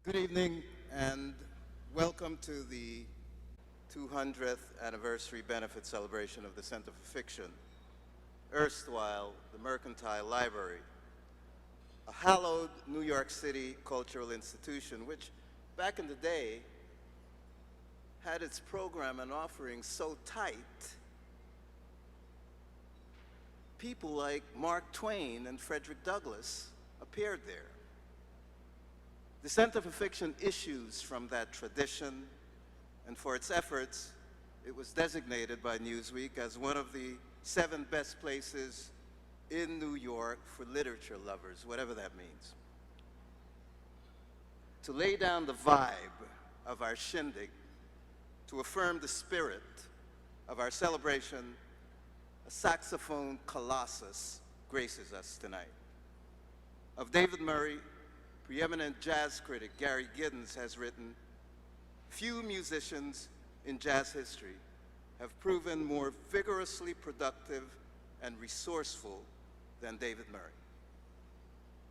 Good evening and welcome to the 200th anniversary benefit celebration of the Center for Fiction, erstwhile the Mercantile Library, a hallowed New York City cultural institution which back in the day had its program and offerings so tight, people like Mark Twain and Frederick Douglass appeared there. The Center for Fiction issues from that tradition, and for its efforts, it was designated by Newsweek as one of the 7 best places in New York for literature lovers, whatever that means. To lay down the vibe of our shindig, to affirm the spirit of our celebration, a saxophone colossus graces us tonight. Of David Murray, preeminent jazz critic Gary Giddens has written, "Few musicians in jazz history have proven more vigorously productive and resourceful than David Murray.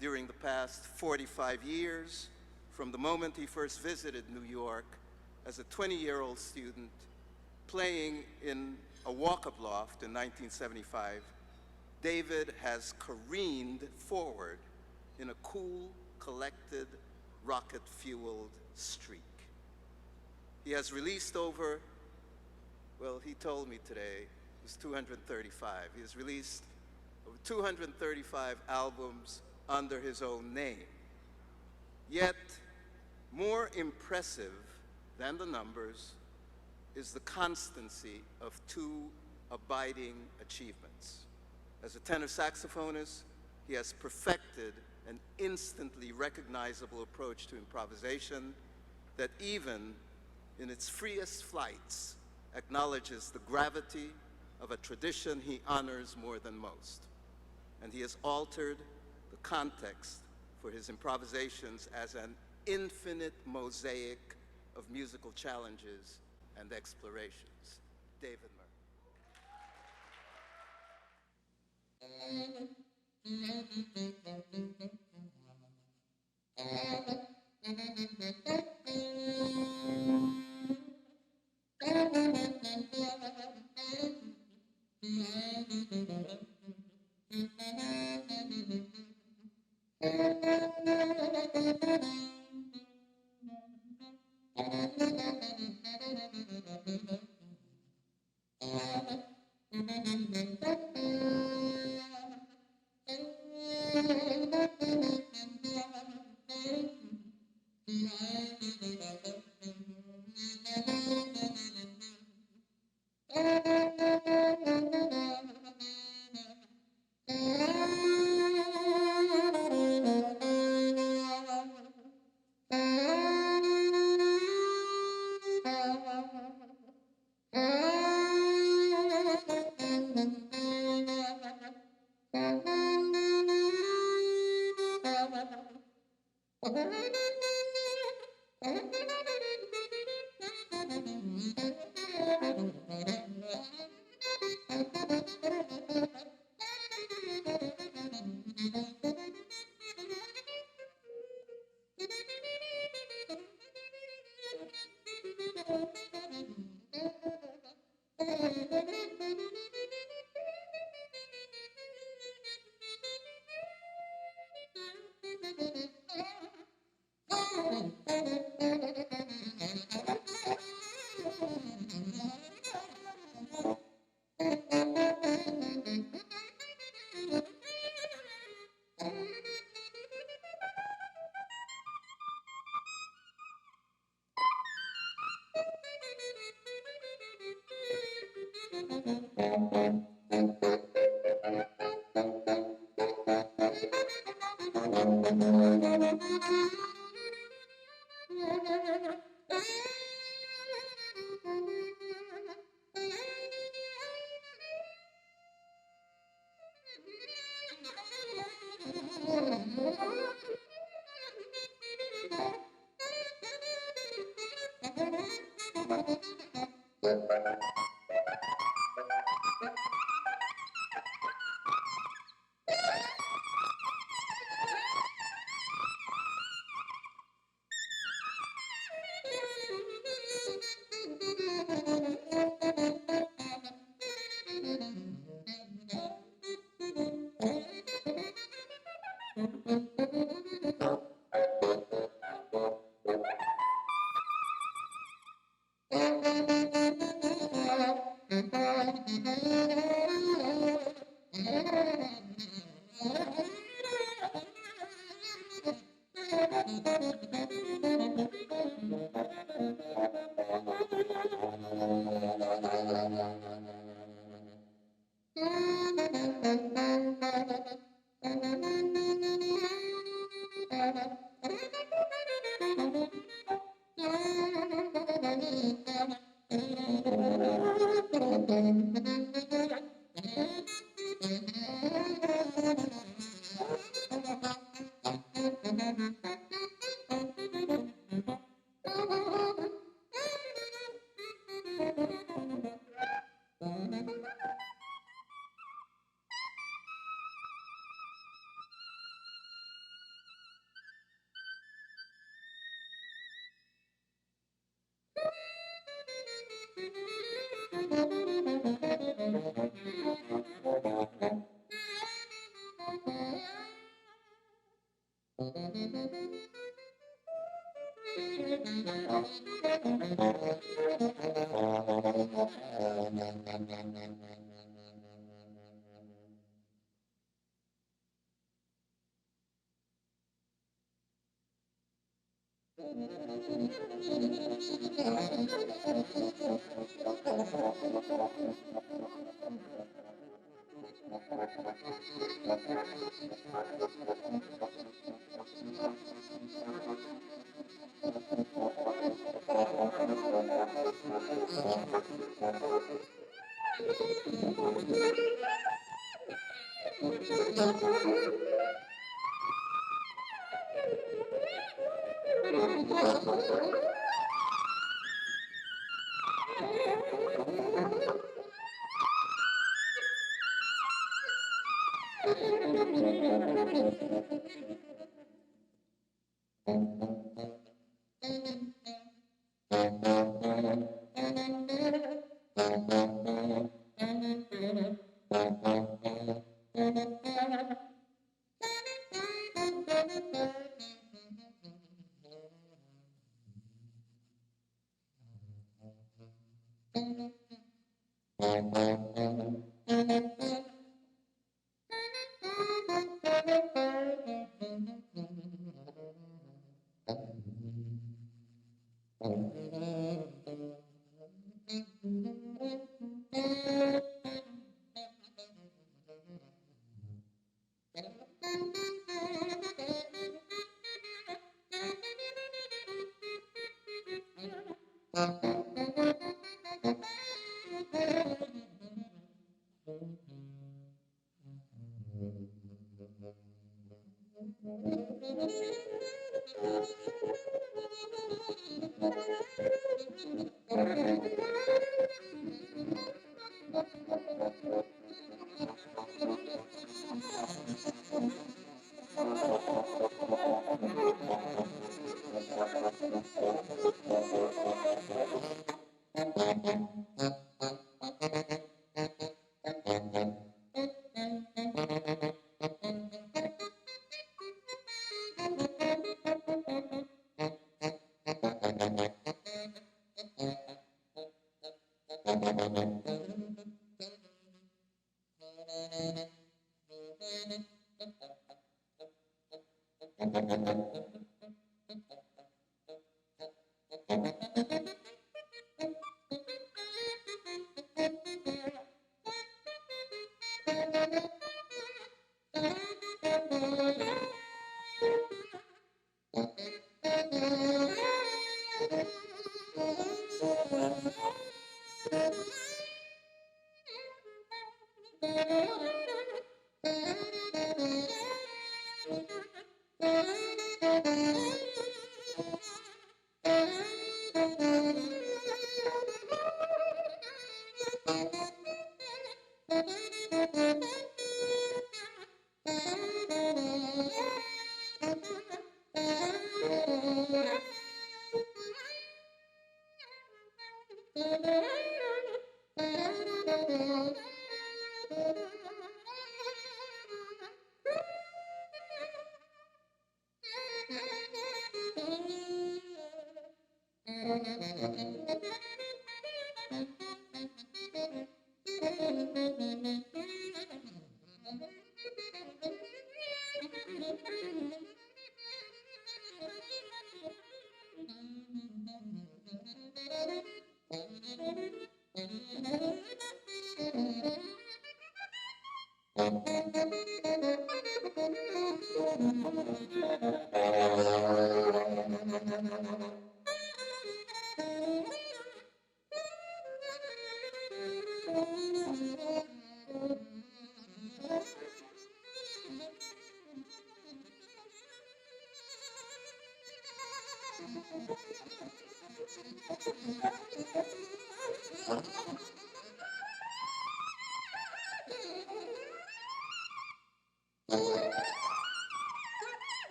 During the past 45 years, from the moment he first visited New York as a 20-year-old student, playing in a walk-up loft in 1975, David has careened forward in a cool, collected, rocket-fueled streak. He has released over, well, he told me today, it was 235. He has released over 235 albums under his own name. Yet, more impressive than the numbers is the constancy of 2 abiding achievements. As a tenor saxophonist, he has perfected an instantly recognizable approach to improvisation that even in its freest flights acknowledges the gravity of a tradition he honors more than most. And he has altered the context for his improvisations as an infinite mosaic of musical challenges and explorations. David Murray.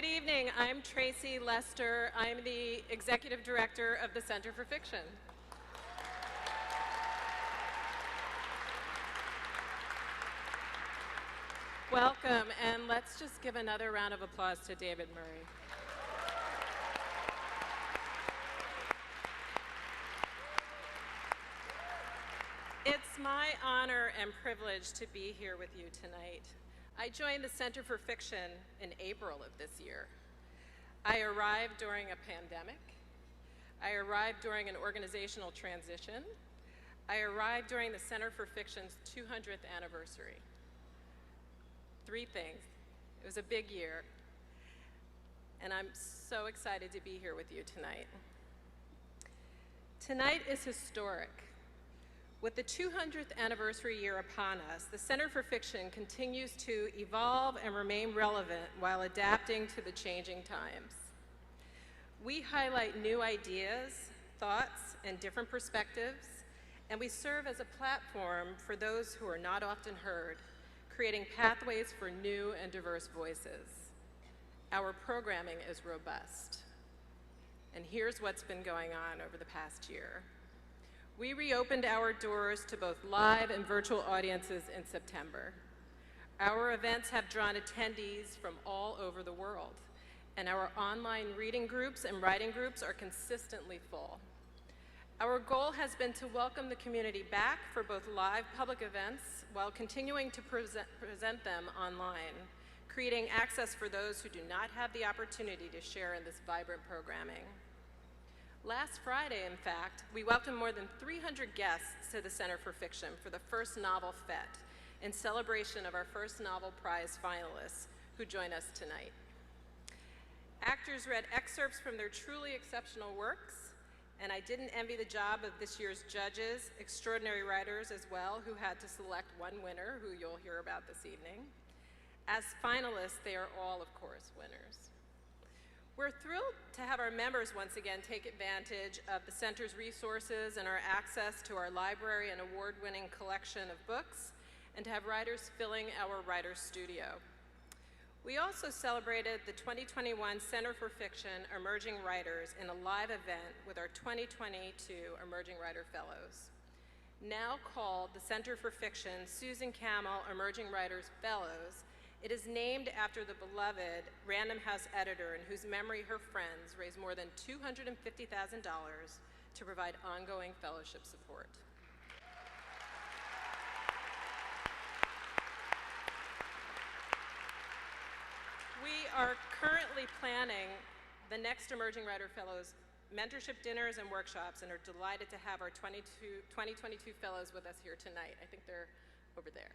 Good evening. I'm Tracy Lester. I'm the Executive Director of the Center for Fiction. Welcome, and let's just give another round of applause to David Murray. It's my honor and privilege to be here with you tonight. I joined the Center for Fiction in April of this year. I arrived during a pandemic. I arrived during an organizational transition. I arrived during the Center for Fiction's 200th anniversary. Three things. It was a big year, and I'm so excited to be here with you tonight. Tonight is historic. With the 200th anniversary year upon us, the Center for Fiction continues to evolve and remain relevant while adapting to the changing times. We highlight new ideas, thoughts, and different perspectives, and we serve as a platform for those who are not often heard, creating pathways for new and diverse voices. Our programming is robust. and here's what's been going on over the past year. We reopened our doors to both live and virtual audiences in September. Our events have drawn attendees from all over the world, and our online reading groups and writing groups are consistently full. Our goal has been to welcome the community back for both live public events while continuing to present them online, creating access for those who do not have the opportunity to share in this vibrant programming. Last Friday, in fact, we welcomed more than 300 guests to the Center for Fiction for the first novel fete in celebration of our first novel prize finalists who join us tonight. Actors read excerpts from their truly exceptional works, and I didn't envy the job of this year's judges, extraordinary writers as well, who had to select one winner, who you'll hear about this evening. As finalists, they are all, of course, winners. We're thrilled to have our members once again take advantage of the Center's resources and our access to our library and award-winning collection of books, and to have writers filling our writer's studio. We also celebrated the 2021 Center for Fiction Emerging Writers in a live event with our 2022 Emerging Writer Fellows. Now called the Center for Fiction Susan Campbell Emerging Writers Fellows, it is named after the beloved Random House editor in whose memory her friends raised more than $250,000 to provide ongoing fellowship support. We are currently planning the next Emerging Writer Fellows mentorship dinners and workshops, and are delighted to have our 2022 fellows with us here tonight. I think they're over there.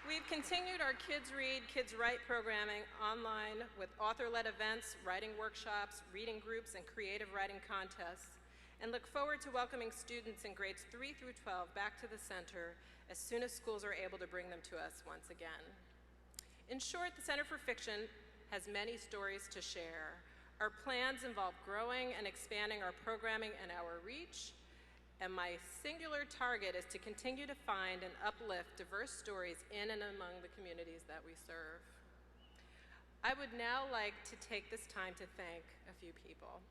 We've continued our Kids Read, Kids Write programming online with author-led events, writing workshops, reading groups, and creative writing contests, and look forward to welcoming students in grades 3 through 12 back to the center as soon as schools are able to bring them to us once again. In short, the Center for Fiction has many stories to share. Our plans involve growing and expanding our programming and our reach, and my singular target is to continue to find and uplift diverse stories in and among the communities that we serve. I would now like to take this time to thank a few people.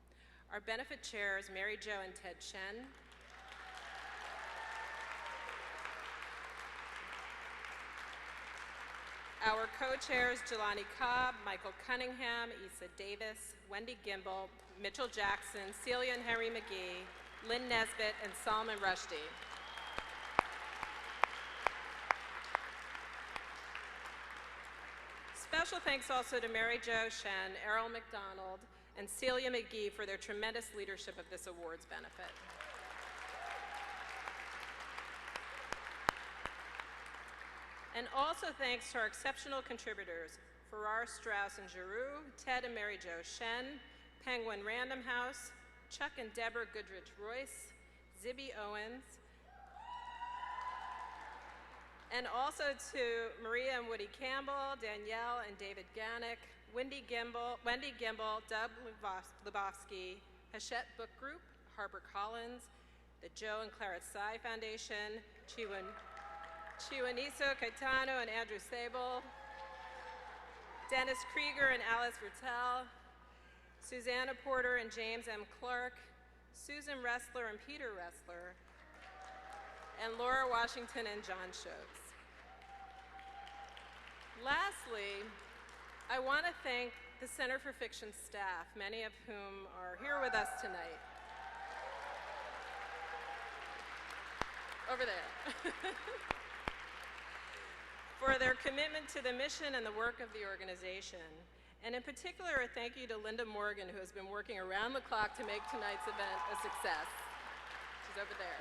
Our benefit chairs, Mary Jo and Ted Shen. Our co-chairs, Jelani Cobb, Michael Cunningham, Issa Davis, Wendy Gimbel, Mitchell Jackson, Celia and Henry McGee, Lynn Nesbitt, and Salman Rushdie. Special thanks also to Mary Jo Shen, Errol McDonald, and Celia McGee for their tremendous leadership of this awards benefit. And also thanks to our exceptional contributors, Farrar, Strauss, and Giroux, Ted and Mary Jo Shen, Penguin Random House, Chuck and Deborah Goodrich-Royce, Zibby Owens, and also to Maria and Woody Campbell, Danielle and David Ganick, Wendy Gimbel, Doug Lebowski, Hachette Book Group, HarperCollins, the Joe and Clara Tsai Foundation, Chiwaniso Caetano and Andrew Sable, Dennis Krieger and Alice Vertel, Susanna Porter and James M. Clark, Susan Ressler and Peter Ressler, and Laura Washington and John Schultz. Lastly, I want to thank the Center for Fiction staff, many of whom are here with us tonight. Over there. For their commitment to the mission and the work of the organization. And in particular, a thank you to Linda Morgan, who has been working around the clock to make tonight's event a success. She's over there.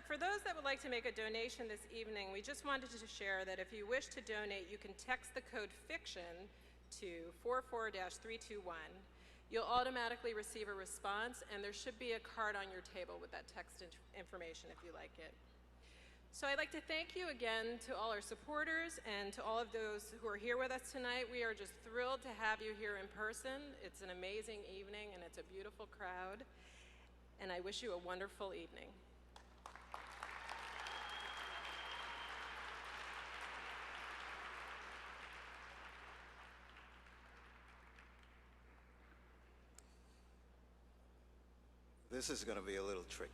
For those that would like to make a donation this evening, we just wanted to share that if you wish to donate, you can text the code FICTION to 44-321. You'll automatically receive a response, and there should be a card on your table with that text information if you like it. So I'd like to thank you again to all our supporters and to all of those who are here with us tonight. We are just thrilled to have you here in person. It's an amazing evening and it's a beautiful crowd. and I wish you a wonderful evening. This is going to be a little tricky.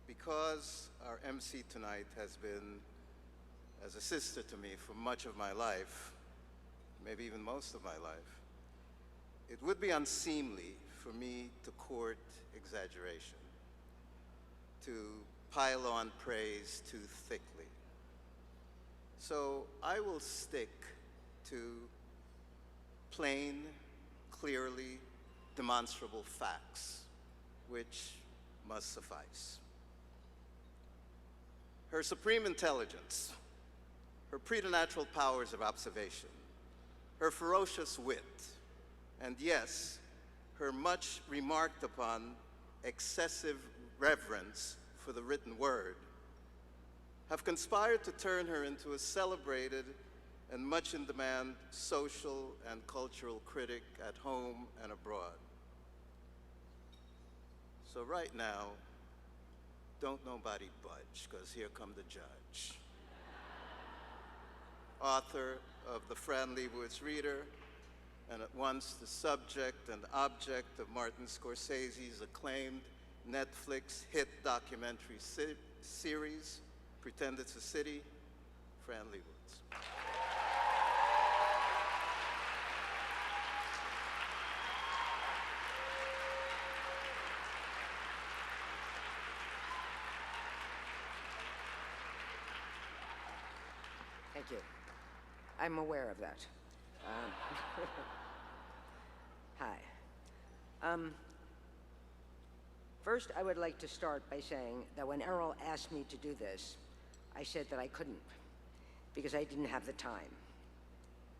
Because our MC tonight has been as a sister to me for much of my life, maybe even most of my life, it would be unseemly for me to court exaggeration, to pile on praise too thickly. So I will stick to plain, clearly demonstrable facts, which must suffice. Her supreme intelligence, her preternatural powers of observation, her ferocious wit, and yes, her much remarked upon excessive reverence for the written word, have conspired to turn her into a celebrated and much in demand social and cultural critic at home and abroad. So right now, don't nobody budge, because here come the judge. Author of The Fran Lebowitz Reader, and at once the subject and object of Martin Scorsese's acclaimed Netflix hit documentary series, Pretend It's a City, Fran Lebowitz. Thank you. I'm aware of that. Hi. First, I would like to start by saying that when Errol asked me to do this, I said that I couldn't, because I didn't have the time.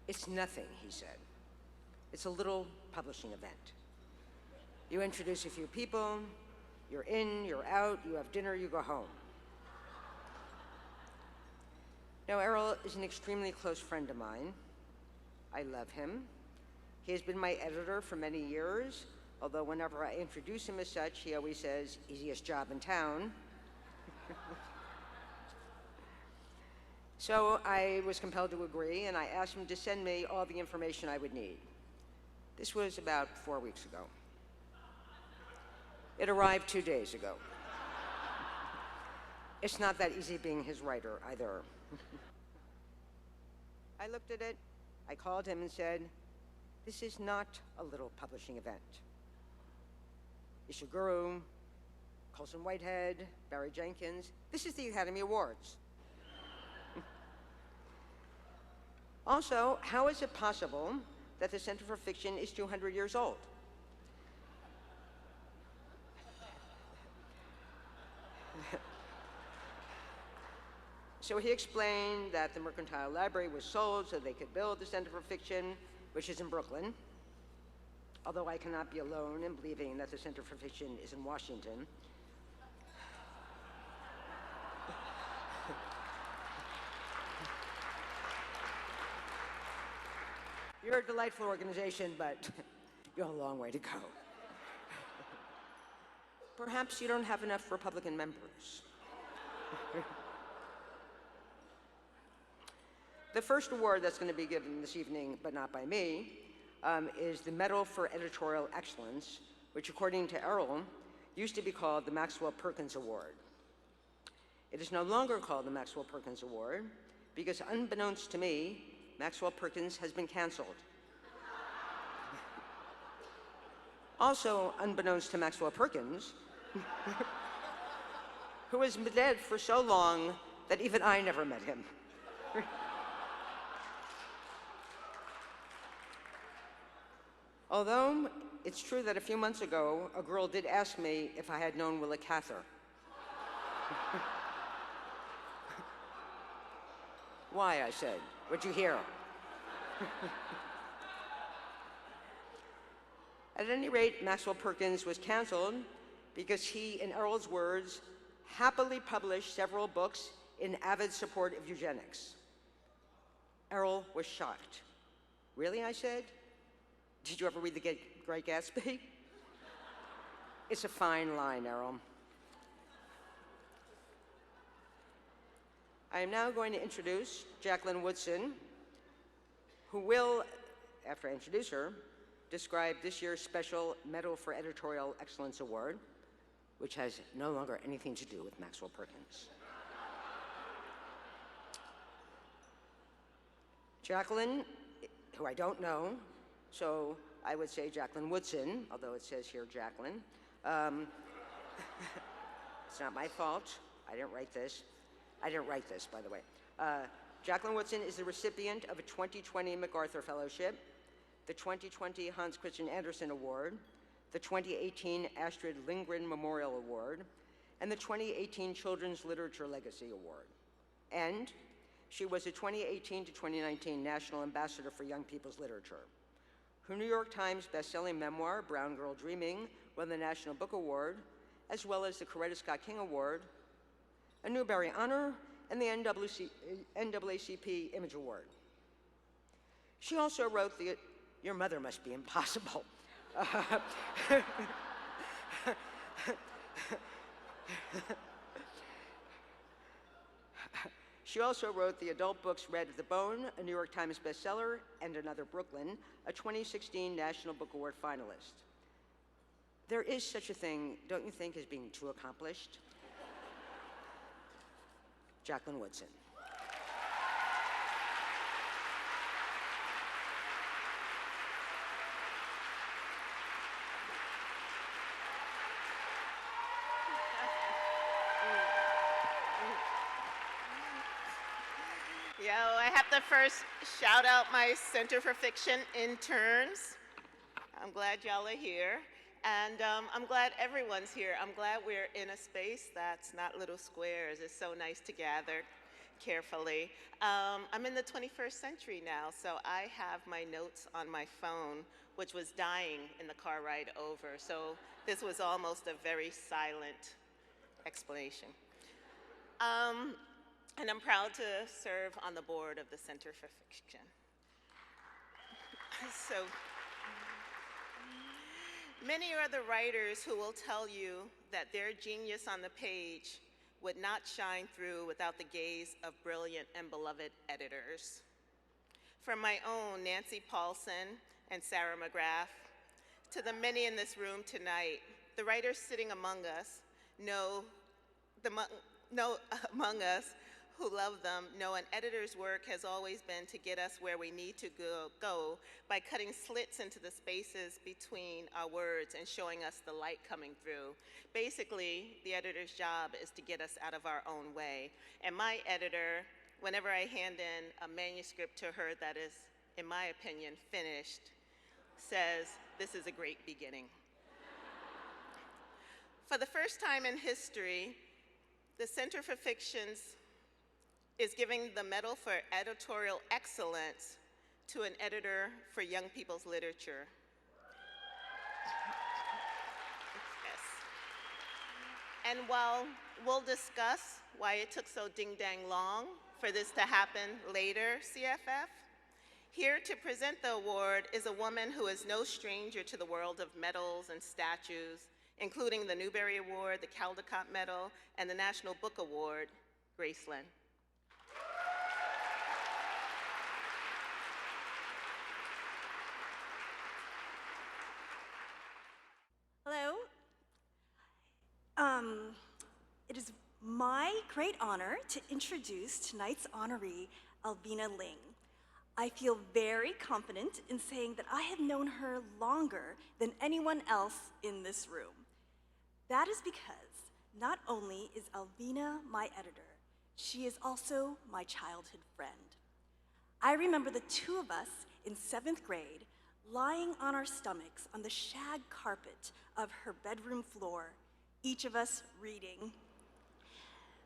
It's nothing, he said. It's a little publishing event. You introduce a few people, you're in, you're out, you have dinner, you go home. Now, Errol is an extremely close friend of mine. I love him. He has been my editor for many years, although whenever I introduce him as such, he always says, easiest job in town. So I was compelled to agree, and I asked him to send me all the information I would need. This was about 4 weeks ago. It arrived 2 days ago. It's not that easy being his writer, either. I looked at it, I called him and said, this is not a little publishing event. Ishiguro, Coulson Whitehead, Barry Jenkins, this is the Academy Awards. Also, how is it possible that the Center for Fiction is 200 years old? So he explained that the Mercantile Library was sold so they could build the Center for Fiction, which is in Brooklyn, although I cannot be alone in believing that the Center for Fiction is in Washington. You're a delightful organization, but you have a long way to go. Perhaps you don't have enough Republican members. The first award that's going to be given this evening, but not by me, is the Medal for Editorial Excellence, which according to Errol, used to be called the Maxwell Perkins Award. It is no longer called the Maxwell Perkins Award because unbeknownst to me, Maxwell Perkins has been canceled. Also unbeknownst to Maxwell Perkins, who has been dead for so long that even I never met him. Although it's true that a few months ago, a girl did ask me if I had known Willa Cather. Why, I said. What'd you hear? At any rate, Maxwell Perkins was canceled because he, in Errol's words, happily published several books in avid support of eugenics. Errol was shocked. Really, I said? Did you ever read The Great Gatsby? It's a fine line, Errol. I am now going to introduce Jacqueline Woodson, who will, after I introduce her, describe this year's special Medal for Editorial Excellence Award, which has no longer anything to do with Maxwell Perkins. Jacqueline, who I don't know, so I would say Jacqueline Woodson, although it says here Jacqueline. It's not my fault. I didn't write this. I didn't write this, by the way. Jacqueline Woodson is the recipient of a 2020 MacArthur Fellowship, the 2020 Hans Christian Andersen Award, the 2018 Astrid Lindgren Memorial Award, and the 2018 Children's Literature Legacy Award. And she was a 2018 to 2019 National Ambassador for Young People's Literature. Her New York Times bestselling memoir, Brown Girl Dreaming, won the National Book Award, as well as the Coretta Scott King Award, a Newbery Honor, and the NAACP Image Award. She also wrote the Your Mother Must Be Impossible. She also wrote the adult books Red at the Bone, a New York Times bestseller, and Another Brooklyn, a 2016 National Book Award finalist. There is such a thing, don't you think, as being too accomplished? Jacqueline Woodson. I have to first shout out my Center for Fiction interns. I'm glad y'all are here. And I'm glad everyone's here. I'm glad we're in a space that's not little squares. It's so nice to gather carefully. I'm in the 21st century now, so I have my notes on my phone, which was dying in the car ride over. So this was almost a very silent explanation. And I'm proud to serve on the board of the Center for Fiction. So, many are the writers who will tell you that their genius on the page would not shine through without the gaze of brilliant and beloved editors. From my own Nancy Paulson and Sarah McGrath, to the many in this room tonight, the writers sitting among us among us who love them know an editor's work has always been to get us where we need to go by cutting slits into the spaces between our words and showing us the light coming through. Basically, the editor's job is to get us out of our own way. And my editor, whenever I hand in a manuscript to her that is, in my opinion, finished, says, "This is a great beginning." For the first time in history, the Center for Fictions is giving the Medal for Editorial Excellence to an editor for young people's literature. Yes. And while we'll discuss why it took so ding-dang long for this to happen later, CFF, here to present the award is a woman who is no stranger to the world of medals and statues, including the Newbery Award, the Caldecott Medal, and the National Book Award, Graceland. Hello. It is my great honor to introduce tonight's honoree, Alvina Ling. I feel very confident in saying that I have known her longer than anyone else in this room. That is because not only is Alvina my editor, she is also my childhood friend. I remember the two of us in 7th grade lying on our stomachs on the shag carpet of her bedroom floor, each of us reading.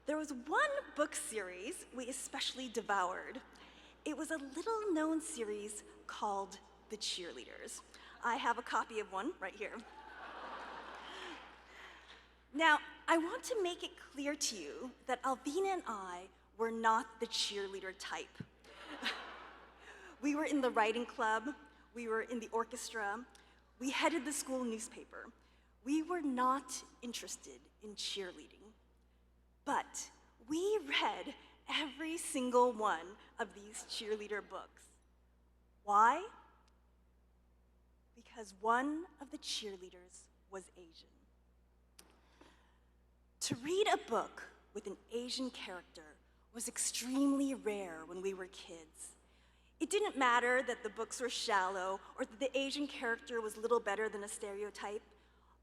There was one book series we especially devoured. It was a little-known series called The Cheerleaders. I have a copy of one right here. Now, I want to make it clear to you that Alvina and I were not the cheerleader type. We were in the writing club, we were in the orchestra, we headed the school newspaper. we were not interested in cheerleading, but we read every single one of these cheerleader books. Why? Because one of the cheerleaders was Asian. To read a book with an Asian character was extremely rare when we were kids. It didn't matter that the books were shallow or that the Asian character was little better than a stereotype.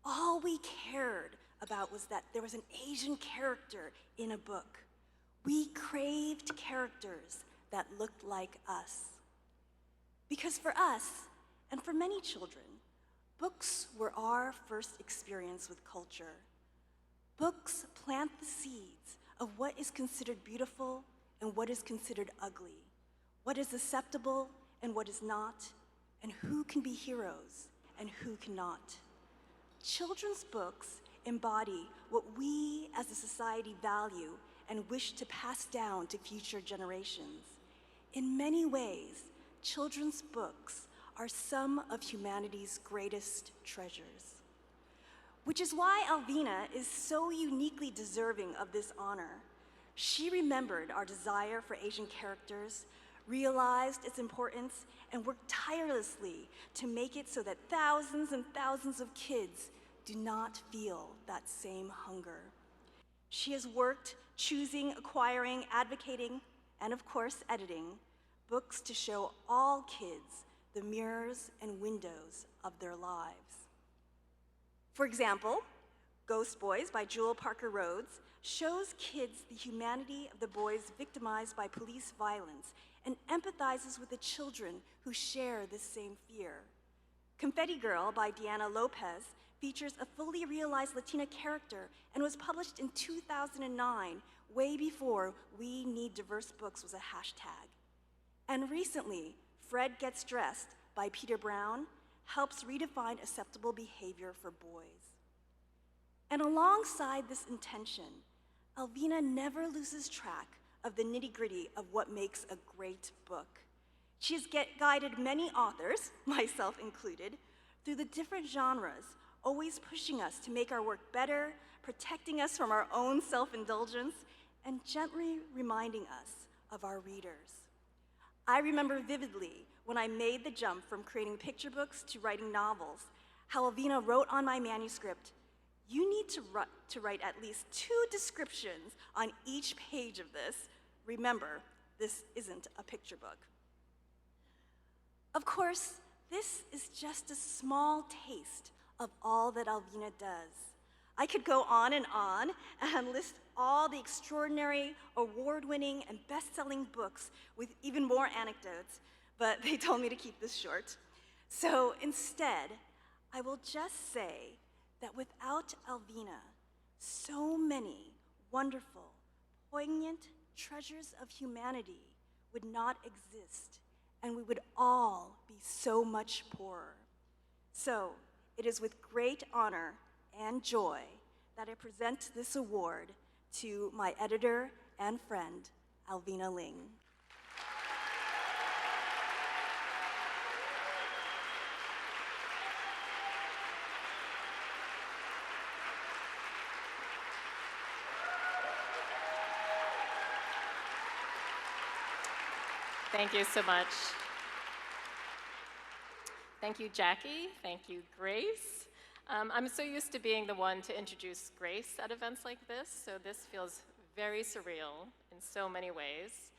All we cared about was that there was an Asian character in a book. We craved characters that looked like us. Because for us, and for many children, books were our first experience with culture. Books plant the seeds of what is considered beautiful and what is considered ugly, what is acceptable and what is not, and who can be heroes and who cannot. Children's books embody what we as a society value and wish to pass down to future generations. In many ways, children's books are some of humanity's greatest treasures. Which is why Alvina is so uniquely deserving of this honor. She remembered our desire for Asian characters, realized its importance, and worked tirelessly to make it so that thousands and thousands of kids do not feel that same hunger. She has worked choosing, acquiring, advocating, and of course, editing books to show all kids the mirrors and windows of their lives. For example, Ghost Boys by Jewel Parker Rhodes shows kids the humanity of the boys victimized by police violence and empathizes with the children who share this same fear. Confetti Girl by Diana Lopez features a fully realized Latina character and was published in 2009, way before We Need Diverse Books was a hashtag. And recently, Fred Gets Dressed by Peter Brown helps redefine acceptable behavior for boys. And alongside this intention, Alvina never loses track of the nitty-gritty of what makes a great book. She has guided many authors, myself included, through the different genres, always pushing us to make our work better, protecting us from our own self-indulgence, and gently reminding us of our readers. I remember vividly when I made the jump from creating picture books to writing novels, how Alvina wrote on my manuscript, "You need to write at least 2 descriptions on each page of this. Remember, this isn't a picture book." Of course, this is just a small taste of all that Alvina does. I could go on and list all the extraordinary, award-winning, and best-selling books with even more anecdotes, but they told me to keep this short. So instead, I will just say that without Alvina, so many wonderful, poignant treasures of humanity would not exist, and we would all be so much poorer. So it is with great honor and joy that I present this award to my editor and friend, Alvina Ling. Thank you so much. Thank you, Jackie. Thank you, Grace. I'm so used to being the one to introduce Grace at events like this, so this feels very surreal in so many ways.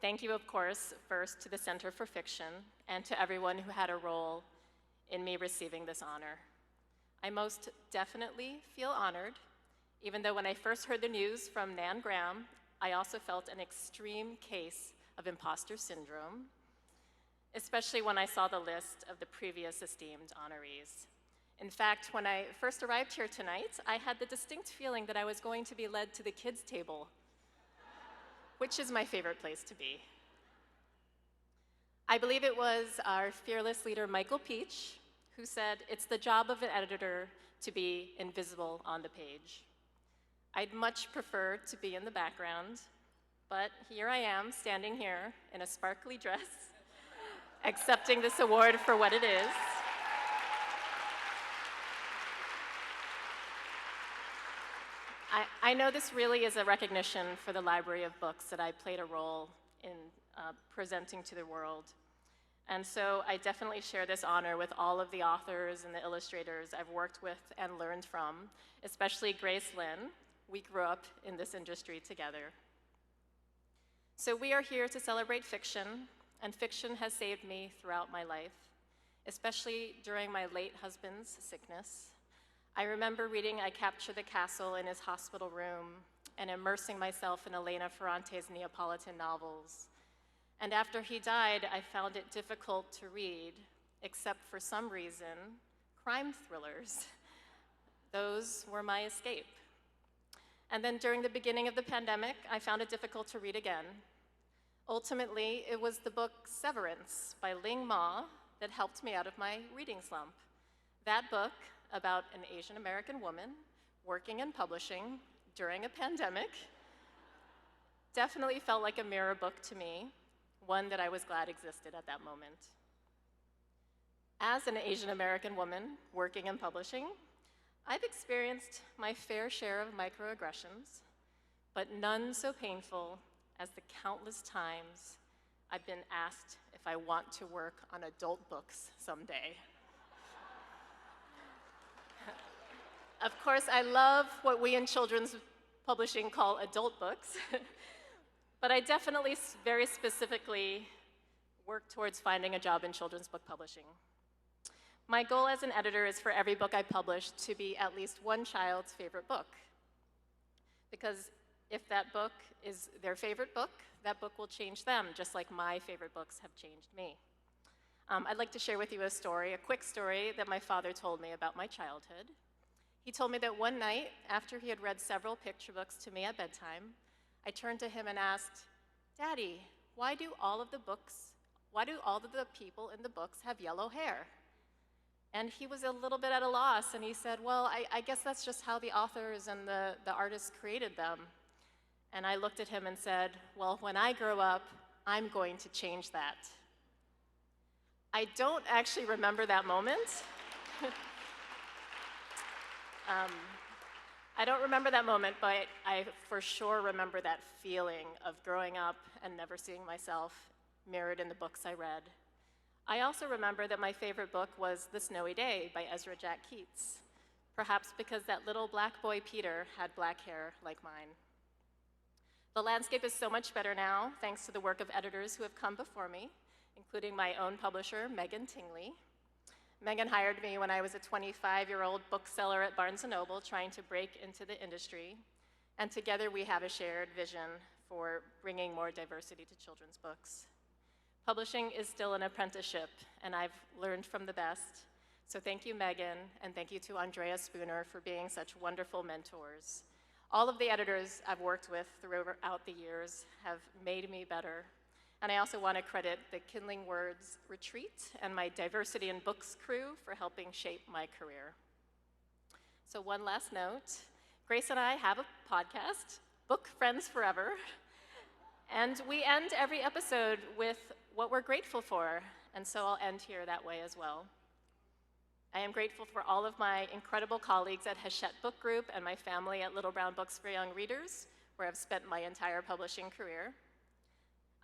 Thank you, of course, first to the Center for Fiction and to everyone who had a role in me receiving this honor. I most definitely feel honored, even though when I first heard the news from Nan Graham, I also felt an extreme case of imposter syndrome, especially when I saw the list of the previous esteemed honorees. In fact, when I first arrived here tonight, I had the distinct feeling that I was going to be led to the kids' table, which is my favorite place to be. I believe it was our fearless leader, Michael Peach, who said, "It's the job of an editor to be invisible on the page." I'd much prefer to be in the background, but here I am, standing here in a sparkly dress, accepting this award for what it is. I know this really is a recognition for the library of books that I played a role in presenting to the world. And so I definitely share this honor with all of the authors and the illustrators I've worked with and learned from, especially Grace Lynn. We grew up in this industry together. So we are here to celebrate fiction, and fiction has saved me throughout my life, especially during my late husband's sickness. I remember reading I Capture the Castle in his hospital room and immersing myself in Elena Ferrante's Neapolitan novels. And after he died, I found it difficult to read, except for some reason, crime thrillers. Those were my escape. And then during the beginning of the pandemic, I found it difficult to read again. Ultimately, it was the book Severance by Ling that helped me out of my reading slump. That book, about an Asian American woman working in publishing during a pandemic, definitely felt like a mirror book to me, one that I was glad existed at that moment. As an Asian American woman working in publishing, I've experienced my fair share of microaggressions, but none so painful as the countless times I've been asked if I want to work on adult books someday. Of course, I love what we in children's publishing call adult books, but I definitely very specifically work towards finding a job in children's book publishing. My goal as an editor is for every book I publish to be at least one child's favorite book. Because if that book is their favorite book, that book will change them, just like my favorite books have changed me. I'd like to share with you a story, a quick story that my father told me about my childhood. He told me that one night, after he had read several picture books to me at bedtime, I turned to him and asked, "Daddy, why do all of the people in the books have yellow hair?" And he was a little bit at a loss, and he said, "Well, I guess that's just how the authors and the artists created them." And I looked at him and said, "Well, when I grow up, I'm going to change that." I don't actually remember that moment. I don't remember that moment, but I for sure remember that feeling of growing up and never seeing myself mirrored in the books I read. I also remember that my favorite book was The Snowy Day by Ezra Jack Keats, perhaps because that little black boy Peter had black hair like mine. The landscape is so much better now, thanks to the work of editors who have come before me, including my own publisher, Megan Tingley. Megan hired me when I was a 25-year-old bookseller at Barnes & Noble trying to break into the industry, and together we have a shared vision for bringing more diversity to children's books. Publishing is still an apprenticeship, and I've learned from the best. So thank you, Megan, and thank you to Andrea Spooner for being such wonderful mentors. All of the editors I've worked with throughout the years have made me better. And I also want to credit the Kindling Words Retreat and my Diversity in Books crew for helping shape my career. So one last note, Grace and I have a podcast, Book Friends Forever, and we end every episode with what we're grateful for, and so I'll end here that way as well. I am grateful for all of my incredible colleagues at Hachette Book Group and my family at Little Brown Books for Young Readers, where I've spent my entire publishing career.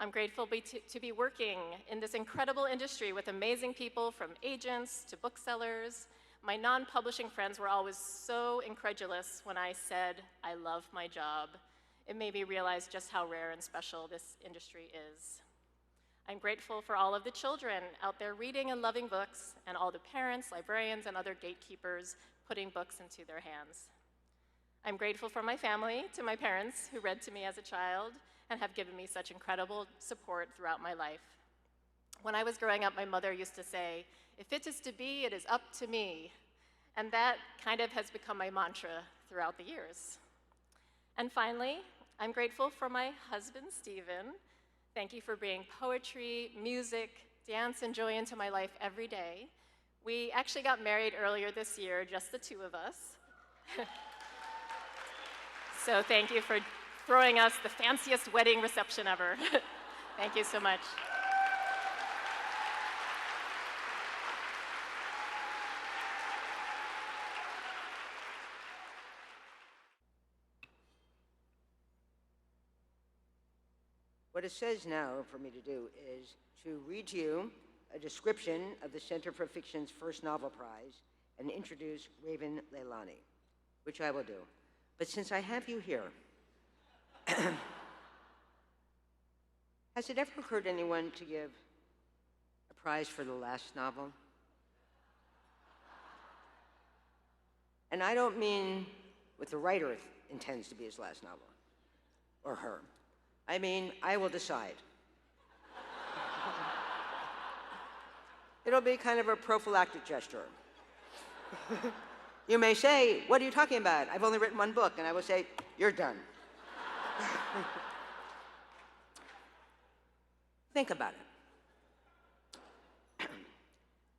I'm grateful to be working in this incredible industry with amazing people, from agents to booksellers. My non-publishing friends were always so incredulous when I said, "I love my job." It made me realize just how rare and special this industry is. I'm grateful for all of the children out there reading and loving books, and all the parents, librarians, and other gatekeepers putting books into their hands. I'm grateful for my family, to my parents who read to me as a child and have given me such incredible support throughout my life. When I was growing up, my mother used to say, "If it is to be, it is up to me." And that kind of has become my mantra throughout the years. And finally, I'm grateful for my husband, Stephen. Thank you for bringing poetry, music, dance, and joy into my life every day. We actually got married earlier this year, just the two of us. So thank you for throwing us the fanciest wedding reception ever. Thank you so much. What it says now for me to do is to read to you a description of the Center for Fiction's first novel prize and introduce Raven Leilani, which I will do. But since I have you here, has it ever occurred to anyone to give a prize for the last novel? And I don't mean what the writer intends to be his last novel, or her. I mean, I will decide. It'll be kind of a prophylactic gesture. You may say, what are you talking about? I've only written one book. And I will say, you're done. Think about it.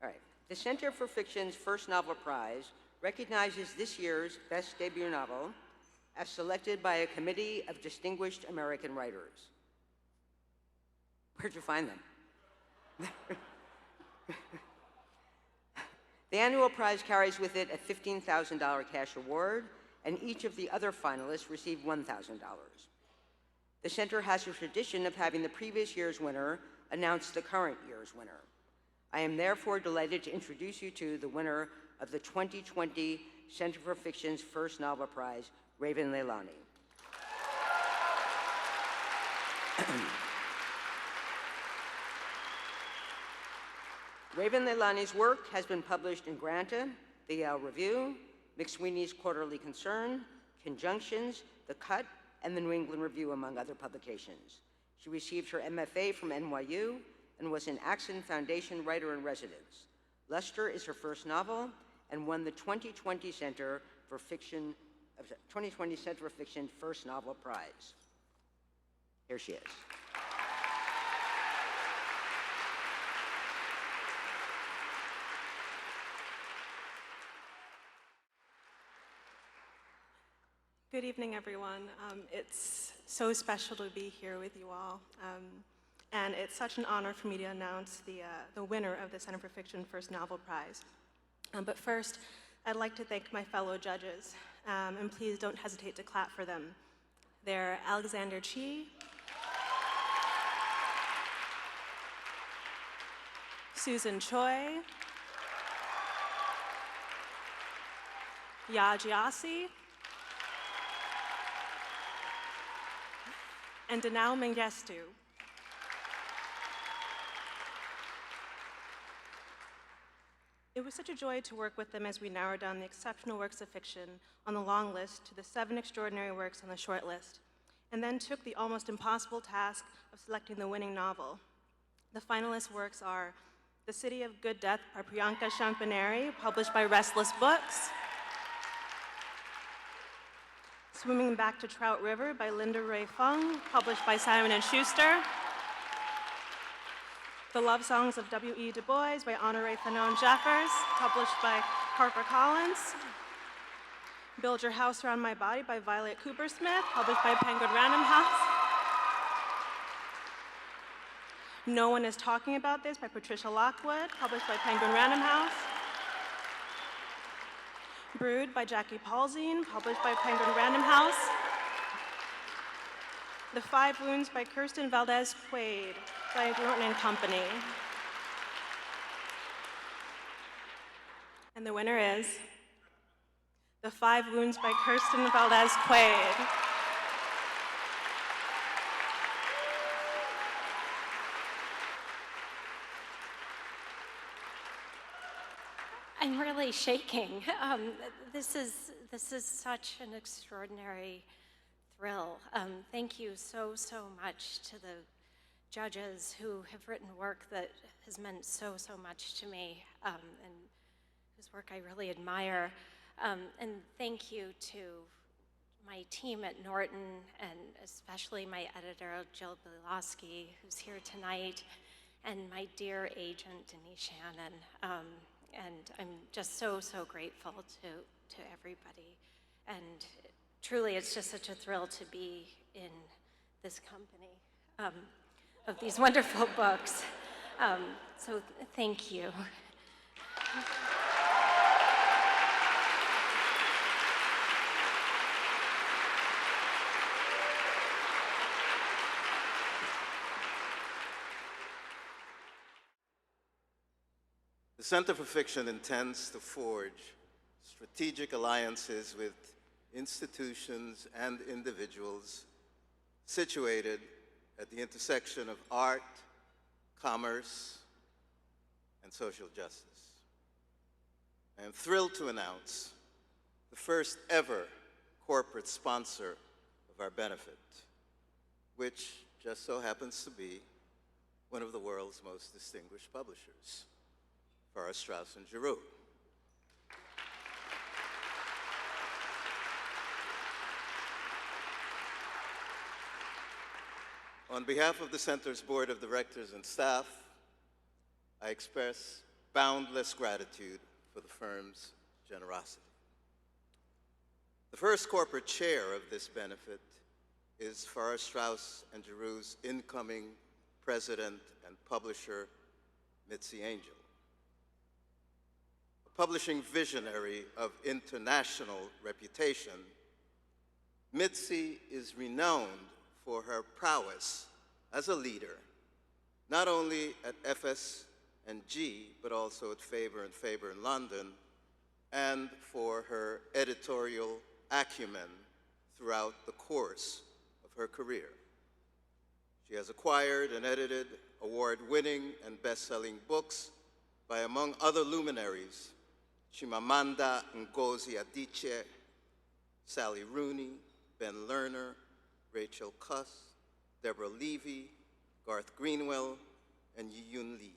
All right. The Center for Fiction's first novel prize recognizes this year's best debut novel as selected by a committee of distinguished American writers. Where'd you find them? The annual prize carries with it a $15,000 cash award, and each of the other finalists receive $1,000. The center has a tradition of having the previous year's winner announce the current year's winner. I am therefore delighted to introduce you to the winner of the 2020 Center for Fiction's first novel prize, Raven Leilani. Raven Leilani's work has been published in Granta, the Yale Review, McSweeney's Quarterly Concern, Conjunctions, The Cut, and the New England Review, among other publications. She received her MFA from NYU and was an Axon Foundation Writer-in-Residence. Luster is her first novel and won the 2020 Center for Fiction First Novel Prize. Here she is. Good evening, everyone. It's so special to be here with you all. And it's such an honor for me to announce the winner of the Center for Fiction First Novel Prize. But first, I'd like to thank my fellow judges, and please don't hesitate to clap for them. They're Alexander Chi, Susan Choi, Ya Jiasi, and Danao Mengestu. It was such a joy to work with them as we narrowed down the exceptional works of fiction on the long list to the 7 extraordinary works on the short list, and then took the almost impossible task of selecting the winning novel. The finalist works are The City of Good Death by Priyanka Champaneri, published by Restless Books, Swimming Back to Trout River by Linda Ray Fung, published by Simon & Schuster. The Love Songs of W.E. Du Bois by Honoree Fanon Jeffers, published by HarperCollins. Build Your House Around My Body by Violet Cooper-Smith, published by Penguin Random House. No One Is Talking About This by Patricia Lockwood, published by Penguin Random House. Brood by Jackie Paulzine, published by Penguin Random House. The Five Wounds by Kirsten Valdez Quaid by Norton & Company. And the winner is The Five Wounds by Kirsten Valdez Quaid. I'm really shaking. This is such an extraordinary thrill. Thank you so much to the judges who have written work that has meant so much to me, and whose work I really admire. And thank you to my team at Norton, and especially my editor, Jill Bilowski, who's here tonight, and my dear agent, Denise Shannon. And I'm just so grateful to everybody. And truly, it's just such a thrill to be in this company of these wonderful books. So thank you. Center for Fiction intends to forge strategic alliances with institutions and individuals situated at the intersection of art, commerce, and social justice. I am thrilled to announce the first ever corporate sponsor of our benefit, which just so happens to be one of the world's most distinguished publishers, Farrar, Straus and Giroux. On behalf of the Center's Board of Directors and staff, I express boundless gratitude for the firm's generosity. The first corporate chair of this benefit is Farrar, Straus and Giroux's incoming president and publisher, Mitzi Angel. A publishing visionary of international reputation, Mitzi is renowned for her prowess as a leader, not only at FS&G, but also at Faber and Faber in London, and for her editorial acumen throughout the course of her career. She has acquired and edited award-winning and best-selling books by, among other luminaries, Chimamanda Ngozi Adichie, Sally Rooney, Ben Lerner, Rachel Cuss, Deborah Levy, Garth Greenwell, and Yi-Yun Lee.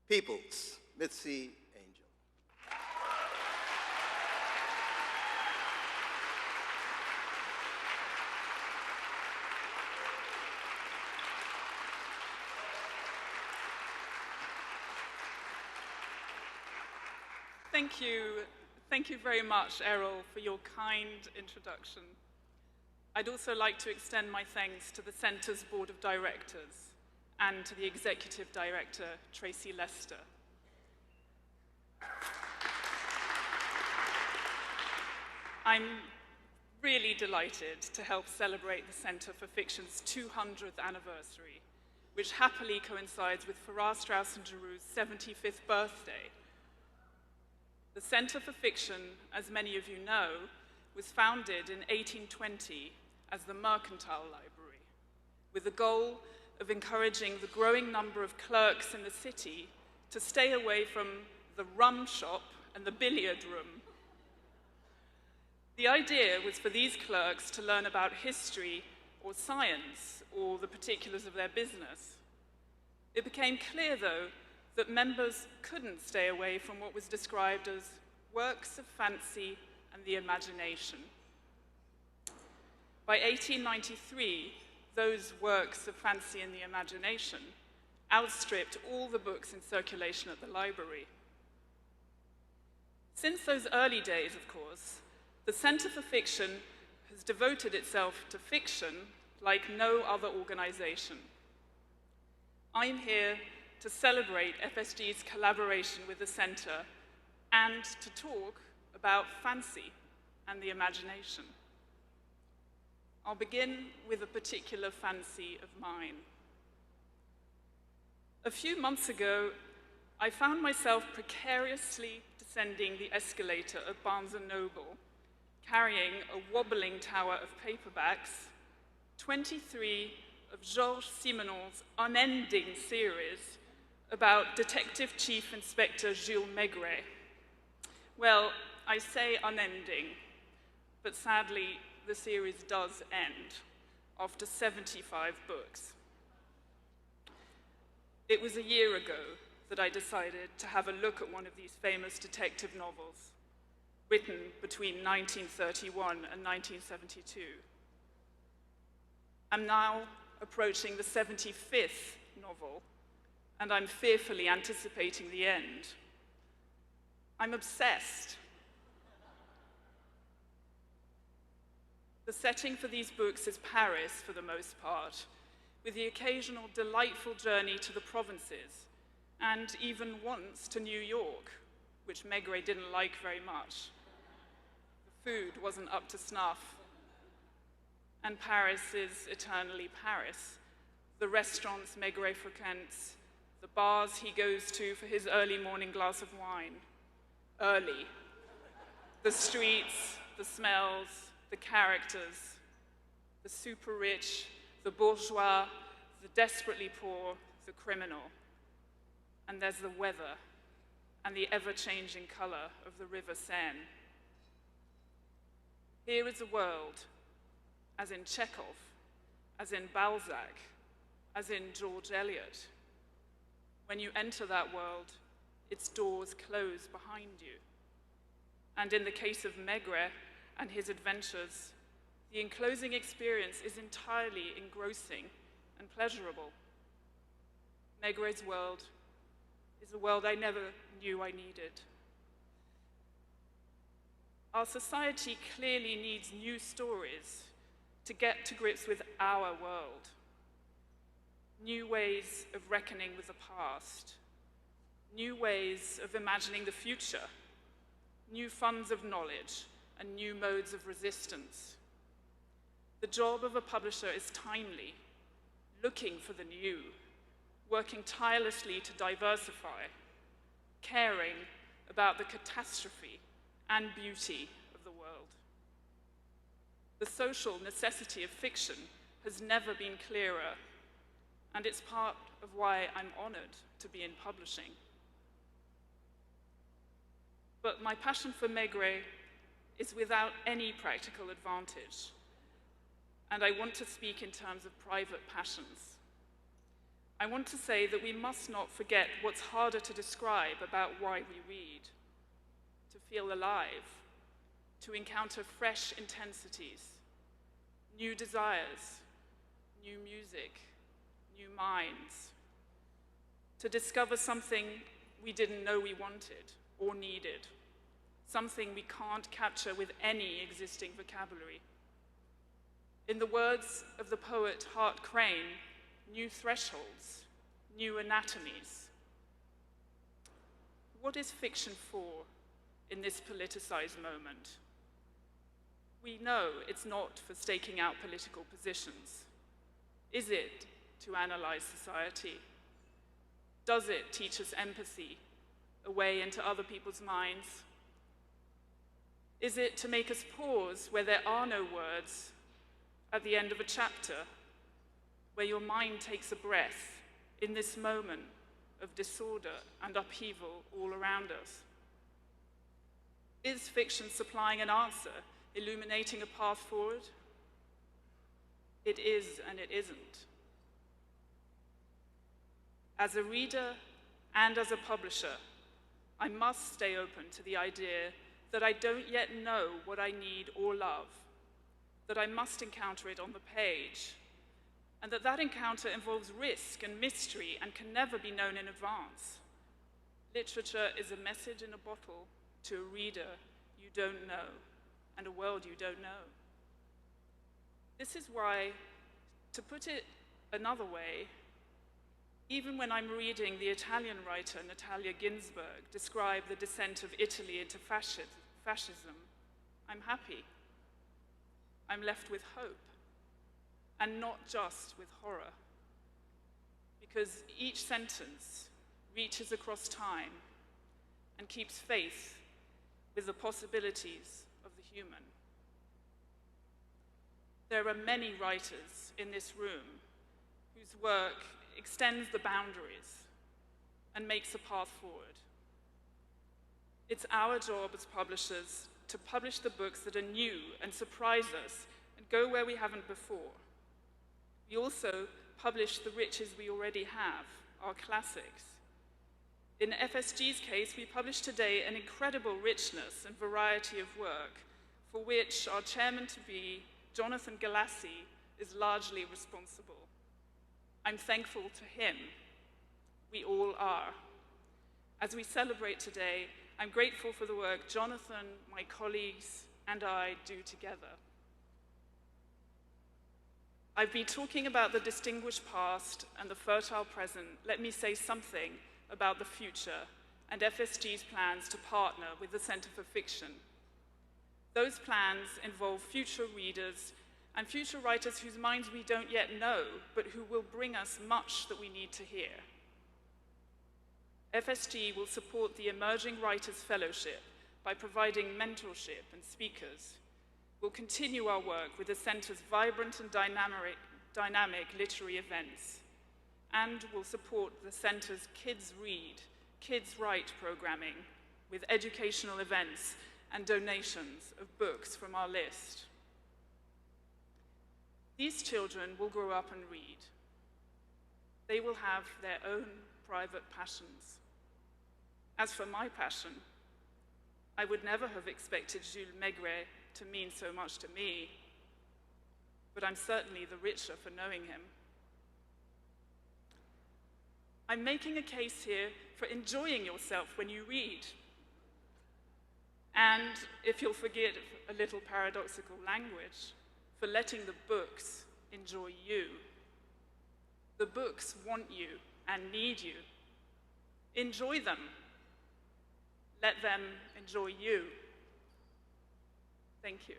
Peoples, Mitzi Angel. Thank you. Thank you very much, Errol, for your kind introduction. I'd also like to extend my thanks to the Center's Board of Directors and to the Executive Director, Tracy Lester. I'm really delighted to help celebrate the Center for Fiction's 200th anniversary, which happily coincides with Farrar, Straus and Giroux's 75th birthday. The Center for Fiction, as many of you know, was founded in 1820 as the Mercantile Library, with the goal of encouraging the growing number of clerks in the city to stay away from the rum shop and the billiard room. The idea was for these clerks to learn about history or science or the particulars of their business. It became clear, though, that members couldn't stay away from what was described as works of fancy and the imagination. By 1893, those works of fancy and the imagination outstripped all the books in circulation at the library. Since those early days, of course, the Center for Fiction has devoted itself to fiction like no other organization. I'm here to celebrate FSG's collaboration with the Center and to talk about fancy and the imagination. I'll begin with a particular fancy of mine. A few months ago, I found myself precariously descending the escalator at Barnes & Noble, carrying a wobbling tower of paperbacks, 23 of Georges Simenon's unending series about Detective Chief Inspector Jules Maigret. Well, I say unending, but sadly, the series does end after 75 books. It was a year ago that I decided to have a look at one of these famous detective novels, written between 1931 and 1972. I'm now approaching the 75th novel, and I'm fearfully anticipating the end. I'm obsessed. The setting for these books is Paris for the most part, with the occasional delightful journey to the provinces, and even once to New York, which Maigret didn't like very much. The food wasn't up to snuff. And Paris is eternally Paris. The restaurants Maigret frequents, the bars he goes to for his early morning glass of wine. Early. The streets, the smells, the characters, the super rich, the bourgeois, the desperately poor, the criminal. And there's the weather and the ever-changing color of the River Seine. Here is a world, as in Chekhov, as in Balzac, as in George Eliot. When you enter that world, its doors close behind you. And in the case of Maigret and his adventures, the enclosing experience is entirely engrossing and pleasurable. Maigret's world is a world I never knew I needed. Our society clearly needs new stories to get to grips with our world. New ways of reckoning with the past. New ways of imagining the future. New funds of knowledge and new modes of resistance. The job of a publisher is timely, looking for the new, working tirelessly to diversify, caring about the catastrophe and beauty of the world. The social necessity of fiction has never been clearer, and it's part of why I'm honored to be in publishing. But my passion for Maigret is without any practical advantage, and I want to speak in terms of private passions. I want to say that we must not forget what's harder to describe about why we read: to feel alive, to encounter fresh intensities, new desires, new music, new minds, to discover something we didn't know we wanted or needed, something we can't capture with any existing vocabulary. In the words of the poet Hart Crane, new thresholds, new anatomies. What is fiction for in this politicized moment? We know it's not for staking out political positions. Is it to analyze society? Does it teach us empathy, a way into other people's minds? Is it to make us pause where there are no words, at the end of a chapter, where your mind takes a breath in this moment of disorder and upheaval all around us? Is fiction supplying an answer, illuminating a path forward? It is and it isn't. As a reader and as a publisher, I must stay open to the idea that I don't yet know what I need or love, that I must encounter it on the page, and that that encounter involves risk and mystery and can never be known in advance. Literature is a message in a bottle to a reader you don't know and a world you don't know. This is why, to put it another way, even when I'm reading the Italian writer Natalia Ginzburg describe the descent of Italy into fascism, I'm happy. I'm left with hope, and not just with horror, because each sentence reaches across time and keeps faith with the possibilities of the human. There are many writers in this room whose work extends the boundaries and makes a path forward. It's our job as publishers to publish the books that are new and surprise us and go where we haven't before. We also publish the riches we already have, our classics. In FSG's case, we publish today an incredible richness and variety of work for which our chairman-to-be, Jonathan Galassi, is largely responsible. I'm thankful to him. We all are. As we celebrate today, I'm grateful for the work Jonathan, my colleagues, and I do together. I've been talking about the distinguished past and the fertile present. Let me say something about the future and FSG's plans to partner with the Center for Fiction. Those plans involve future readers and future writers whose minds we don't yet know, but who will bring us much that we need to hear. FSG will support the Emerging Writers Fellowship by providing mentorship and speakers. We'll continue our work with the Centre's vibrant and dynamic literary events, and will support the Centre's Kids Read, Kids Write programming with educational events and donations of books from our list. These children will grow up and read. They will have their own private passions. As for my passion, I would never have expected Jules Maigret to mean so much to me, but I'm certainly the richer for knowing him. I'm making a case here for enjoying yourself when you read. And if you'll forgive a little paradoxical language, for letting the books enjoy you. The books want you and need you. Enjoy them. Let them enjoy you. Thank you.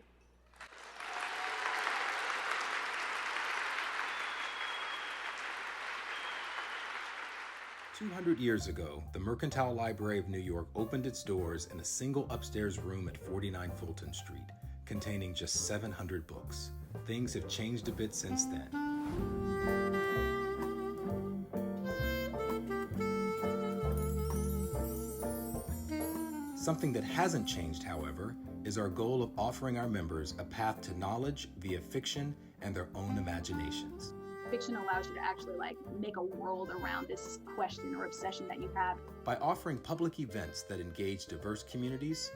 "200 years ago, the Mercantile Library of New York opened its doors in a single upstairs room at 49 Fulton Street, containing just 700 books. Things have changed a bit since then. Something that hasn't changed, however, is our goal of offering our members a path to knowledge via fiction and their own imaginations. Fiction allows you to actually make a world around this question or obsession that you have. By offering public events that engage diverse communities,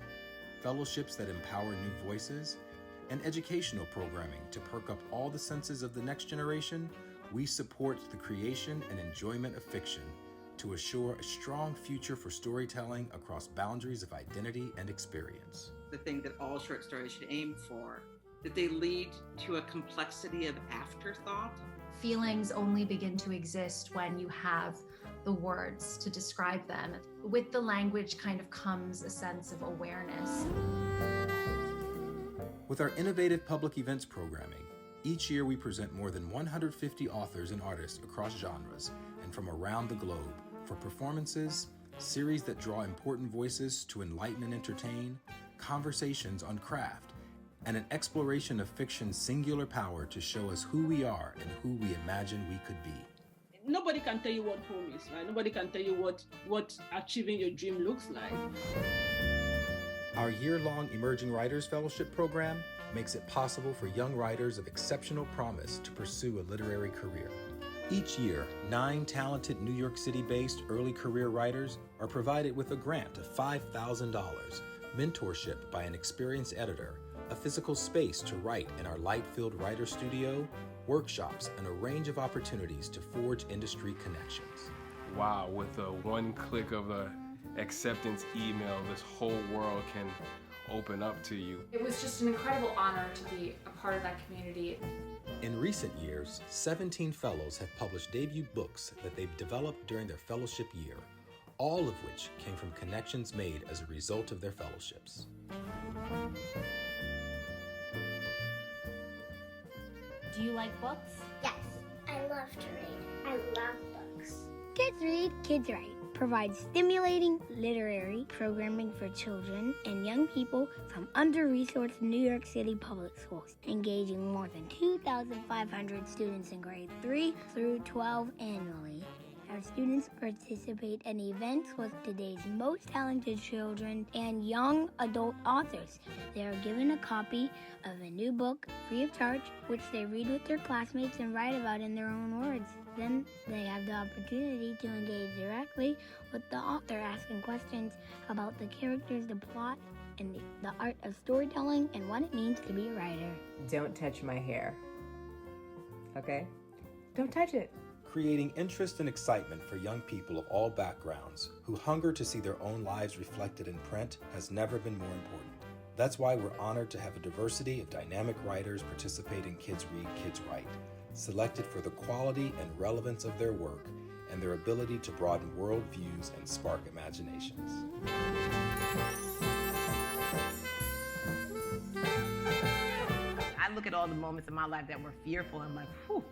fellowships that empower new voices, and educational programming to perk up all the senses of the next generation, we support the creation and enjoyment of fiction to assure a strong future for storytelling across boundaries of identity and experience. The thing that all short stories should aim for, that they lead to a complexity of afterthought. Feelings only begin to exist when you have the words to describe them. With the language kind of comes a sense of awareness. With our innovative public events programming, each year we present more than 150 authors and artists across genres and from around the globe for performances, series that draw important voices to enlighten and entertain, conversations on craft, and an exploration of fiction's singular power to show us who we are and who we imagine we could be. Nobody can tell you what home is, right? Nobody can tell you what achieving your dream looks like. Our year-long Emerging Writers Fellowship program makes it possible for young writers of exceptional promise to pursue a literary career. Each year, 9 talented New York City-based early career writers are provided with a grant of $5,000, mentorship by an experienced editor, a physical space to write in our light-filled writer studio, workshops, and a range of opportunities to forge industry connections. Wow, with one click of a acceptance email, this whole world can open up to you. It was just an incredible honor to be a part of that community. In recent years, 17 fellows have published debut books that they've developed during their fellowship year, all of which came from connections made as a result of their fellowships. Do you like books? Yes, I love to read. I love books. Kids Read, Kids Write provides stimulating literary programming for children and young people from under-resourced New York City public schools, engaging more than 2,500 students in grades 3 through 12 annually. Our students participate in events with today's most talented children and young adult authors. They are given a copy of a new book free of charge, which they read with their classmates and write about in their own words. Then they have the opportunity to engage directly with the author, asking questions about the characters, the plot, and the art of storytelling and what it means to be a writer. Don't touch my hair. Okay? Don't touch it. Creating interest and excitement for young people of all backgrounds who hunger to see their own lives reflected in print has never been more important. That's why we're honored to have a diversity of dynamic writers participate in Kids Read, Kids Write, selected for the quality and relevance of their work and their ability to broaden worldviews and spark imaginations. I look at all the moments in my life that were fearful and I'm like, whew,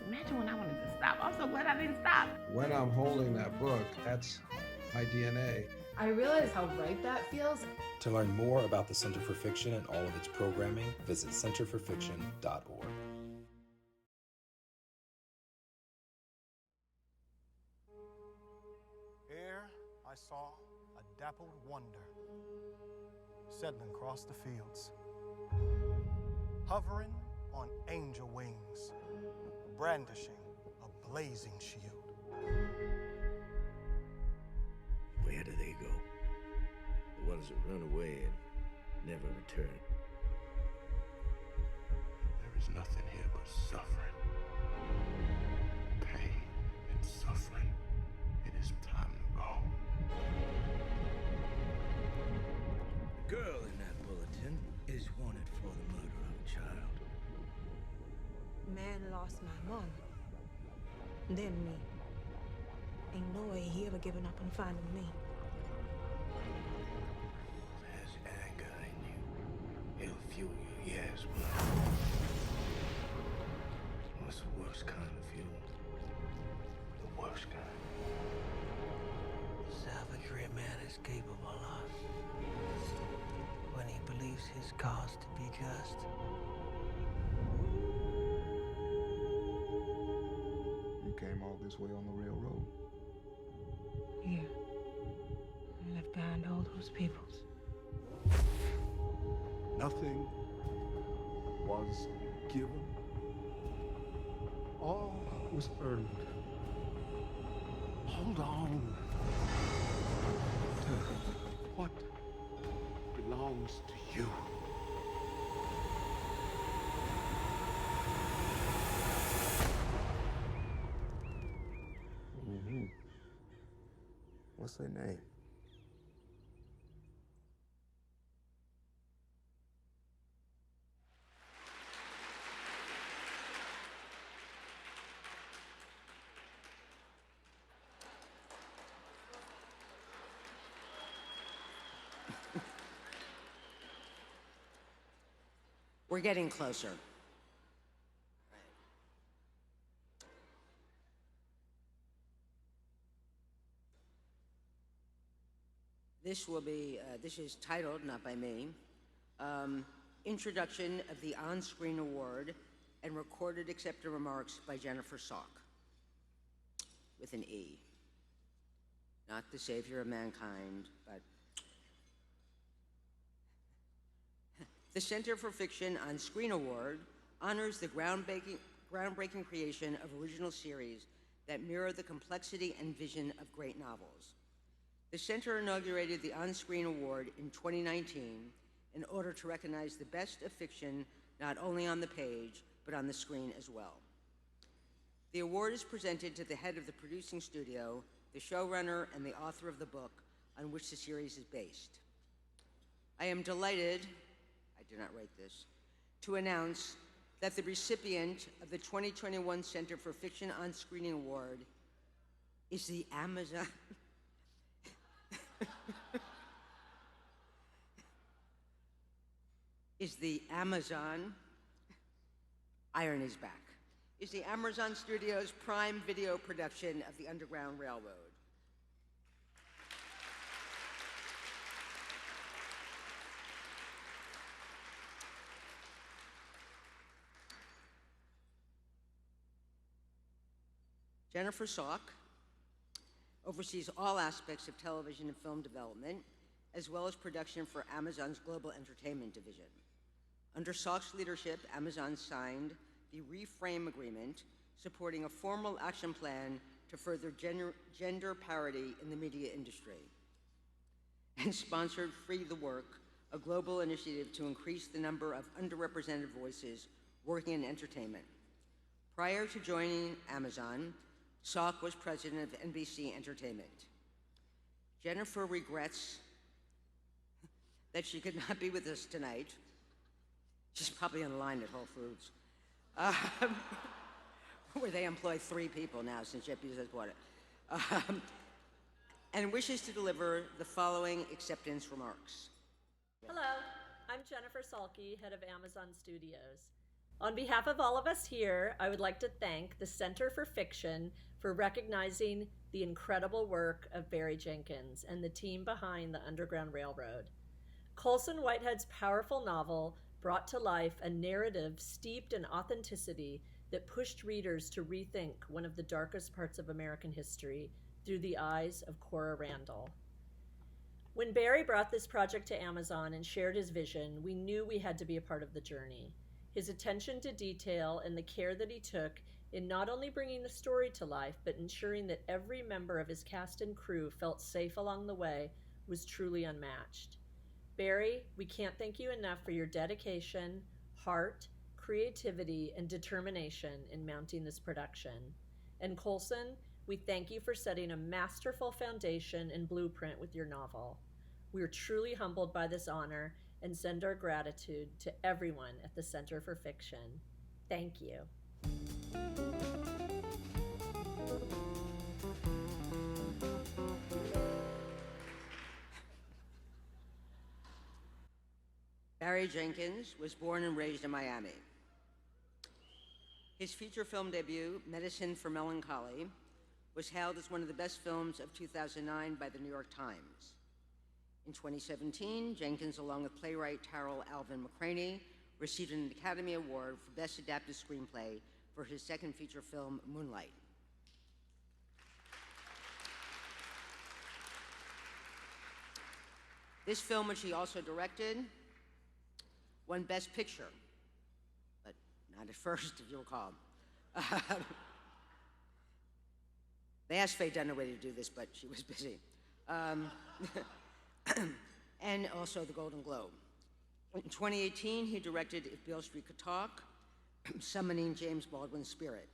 imagine when I wanted to stop. I'm so glad I didn't stop. When I'm holding that book, that's my DNA. I realize how right that feels. To learn more about the Center for Fiction and all of its programming, visit centerforfiction.org. Here I saw a dappled wonder settling across the fields, hovering on angel wings, brandishing a blazing shield. Where do they go? The ones that run away and never return. There is nothing here but suffering. Pain and suffering. It is time to go. The girl in that bulletin is wanted for the murder of a child. Man lost my mom. Then me. Ain't no way he ever given up on finding me. There's anger in you. It'll fuel you, yes, but what's the worst kind of fuel? The worst kind. Savagery a man is capable of when he believes his cause to be just. You came all this way on the railroad? Yeah. I left behind all those peoples. Nothing was given. All was earned. Hold on to what belongs to you. What's her name? We're getting closer. This is titled, not by me, Introduction of the On-Screen Award and Recorded Accepted Remarks by Jennifer Salk, with an E. Not the savior of mankind, but the Center for Fiction on Screen Award honors the groundbreaking creation of original series that mirror the complexity and vision of great novels. The Center inaugurated the On-Screen Award in 2019 in order to recognize the best of fiction not only on the page, but on the screen as well. The award is presented to the head of the producing studio, the showrunner, and the author of the book on which the series is based. I am delighted, I did not write this, to announce that the recipient of the 2021 Center for Fiction on Screening Award is the Amazon... is the Amazon, irony's back, is the Amazon Studios' prime video production of the Underground Railroad. Jennifer Salk oversees all aspects of television and film development, as well as production for Amazon's global entertainment division. Under Salk's leadership, Amazon signed the Reframe Agreement, supporting a formal action plan to further gender parity in the media industry, and sponsored Free the Work, a global initiative to increase the number of underrepresented voices working in entertainment. Prior to joining Amazon, Salk was president of NBC Entertainment. Jennifer regrets that she could not be with us tonight. She's probably in line at Whole Foods, where they employ 3 people now since Jeff Bezos has bought it, and wishes to deliver the following acceptance remarks. Hello, I'm Jennifer Salke, head of Amazon Studios. On behalf of all of us here, I would like to thank the Center for Fiction for recognizing the the incredible work of Barry Jenkins and the team behind the Underground Railroad. Coulson Whitehead's powerful novel brought to life a narrative steeped in authenticity that pushed readers to rethink one of the darkest parts of American history through the eyes of Cora Randall. When Barry brought this project to Amazon and shared his vision, we knew we had to be a part of the journey. His attention to detail and the care that he took in not only bringing the story to life, but ensuring that every member of his cast and crew felt safe along the way was truly unmatched. Barry, we can't thank you enough for your dedication, heart, creativity, and determination in mounting this production. And Coulson, we thank you for setting a masterful foundation and blueprint with your novel. We are truly humbled by this honor and send our gratitude to everyone at the Center for Fiction. Thank you. Barry Jenkins was born and raised in Miami. His feature film debut, Medicine for Melancholy, was hailed as one of the best films of 2009 by the New York Times. In 2017, Jenkins, along with playwright Tarell Alvin McCraney, received an Academy Award for Best Adapted Screenplay for his second feature film, Moonlight. This film, which he also directed, won Best Picture, but not at first, if you recall. They asked Faye Dunaway to do this, but she was busy. And also the Golden Globe. In 2018, he directed If Beale Street Could Talk, summoning James Baldwin's spirit.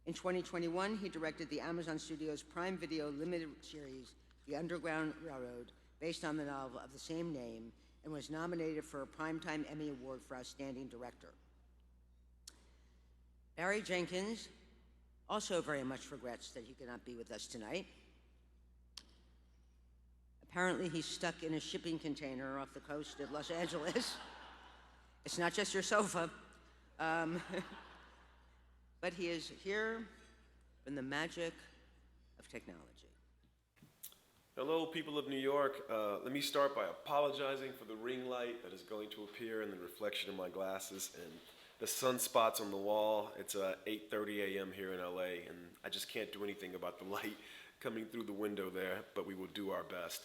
In 2021, he directed the Amazon Studios Prime Video limited series, The Underground Railroad, based on the novel of the same name, and was nominated for a Primetime Emmy Award for Outstanding Director. Barry Jenkins also very much regrets that he could not be with us tonight. Apparently, he's stuck in a shipping container off the coast of Los Angeles. It's not just your sofa. But he is here in the magic of technology. Hello, people of New York. Let me start by apologizing for the ring light that is going to appear in the reflection of my glasses and the sunspots on the wall. It's 8:30 a.m. here in LA, and I just can't do anything about the light coming through the window there, but we will do our best.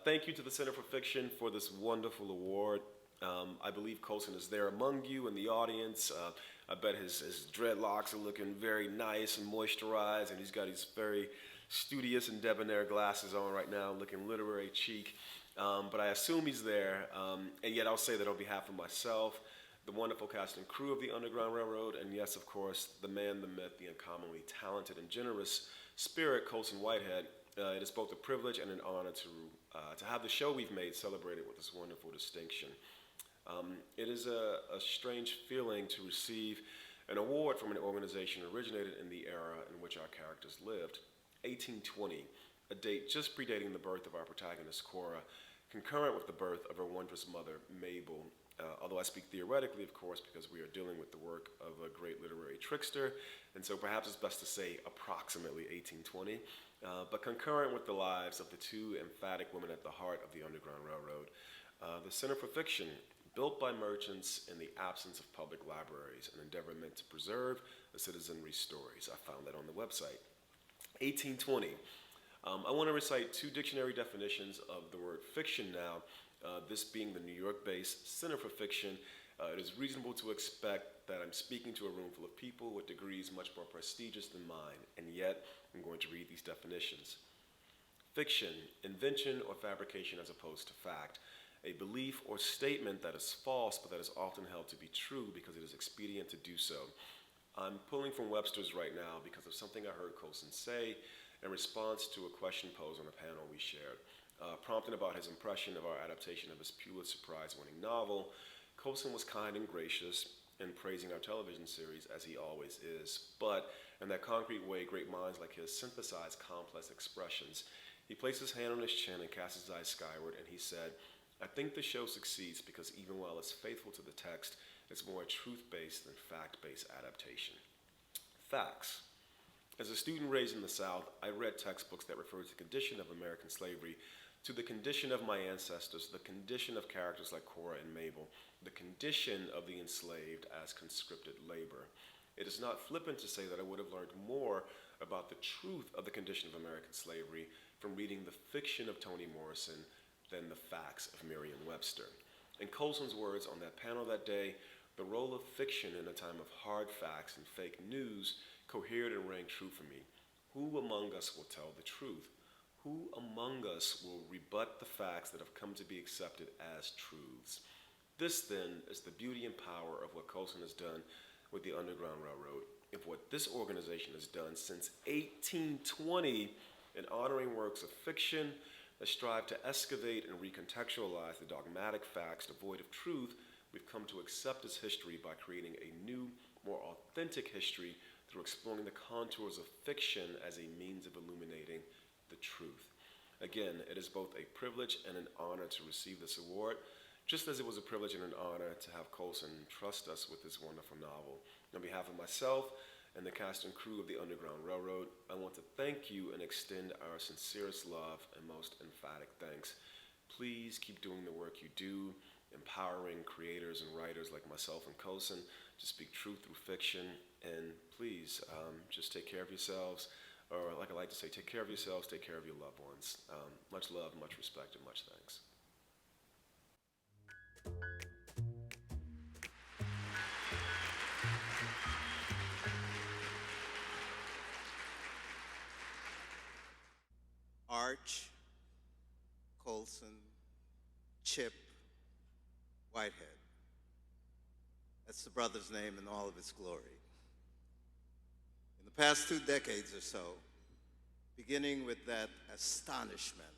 Thank you to the Center for Fiction for this wonderful award. I believe Coulson is there among you in the audience. I bet his dreadlocks are looking very nice and moisturized, and he's got his very studious and debonair glasses on right now, looking literary chic. But I assume he's there, and yet I'll say that on behalf of myself, the wonderful cast and crew of the Underground Railroad, and yes, of course, the man, the myth, the uncommonly talented and generous spirit, Coulson Whitehead. It is both a privilege and an honor to have the show we've made celebrated with this wonderful distinction. It is a strange feeling to receive an award from an organization originated in the era in which our characters lived. 1820, a date just predating the birth of our protagonist, Cora, concurrent with the birth of her wondrous mother, Mabel. Although I speak theoretically, of course, because we are dealing with the work of a great literary trickster, and so perhaps it's best to say approximately 1820, but concurrent with the lives of the two emphatic women at the heart of the Underground Railroad. The Center for Fiction, built by merchants in the absence of public libraries, an endeavor meant to preserve the citizenry's stories. I found that on the website. 1820. I want to recite two dictionary definitions of the word fiction now. This being the New York-based Center for Fiction, it is reasonable to expect that I'm speaking to a room full of people with degrees much more prestigious than mine, and yet I'm going to read these definitions. Fiction, invention or fabrication as opposed to fact, a belief or statement that is false but that is often held to be true because it is expedient to do so. I'm pulling from Webster's right now because of something I heard Coulson say in response to a question posed on a panel we shared. Prompted about his impression of our adaptation of his Pulitzer Prize-winning novel, Coulson was kind and gracious in praising our television series, as he always is. But in that concrete way, great minds like his synthesize complex expressions. He placed his hand on his chin and cast his eyes skyward, and he said, "I think the show succeeds because even while it's faithful to the text, it's more a truth-based than fact-based adaptation." Facts. As a student raised in the South, I read textbooks that referred to the condition of American slavery, to the condition of my ancestors, the condition of characters like Cora and Mabel, the condition of the enslaved as conscripted labor. It is not flippant to say that I would have learned more about the truth of the condition of American slavery from reading the fiction of Toni Morrison than the facts of Merriam-Webster. In Coulson's words on that panel that day, the role of fiction in a time of hard facts and fake news cohered and rang true for me. Who among us will tell the truth? Who among us will rebut the facts that have come to be accepted as truths? This, then, is the beauty and power of what Coulson has done with the Underground Railroad, and what this organization has done since 1820 in honoring works of fiction that strive to excavate and recontextualize the dogmatic facts devoid of truth. We've come to accept as history by creating a new, more authentic history through exploring the contours of fiction as a means of illuminating the truth. Again, it is both a privilege and an honor to receive this award, just as it was a privilege and an honor to have Coulson trust us with this wonderful novel. On behalf of myself and the cast and crew of the Underground Railroad, I want to thank you and extend our sincerest love and most emphatic thanks. Please keep doing the work you do, empowering creators and writers like myself and Coulson to speak truth through fiction. And please, just take care of yourselves, or like I like to say, take care of yourselves, take care of your loved ones. Much love, much respect, and much thanks. Arch, Coulson, Chip, Whitehead. That's the brother's name in all of its glory. In the past 2 decades or so, beginning with that astonishment,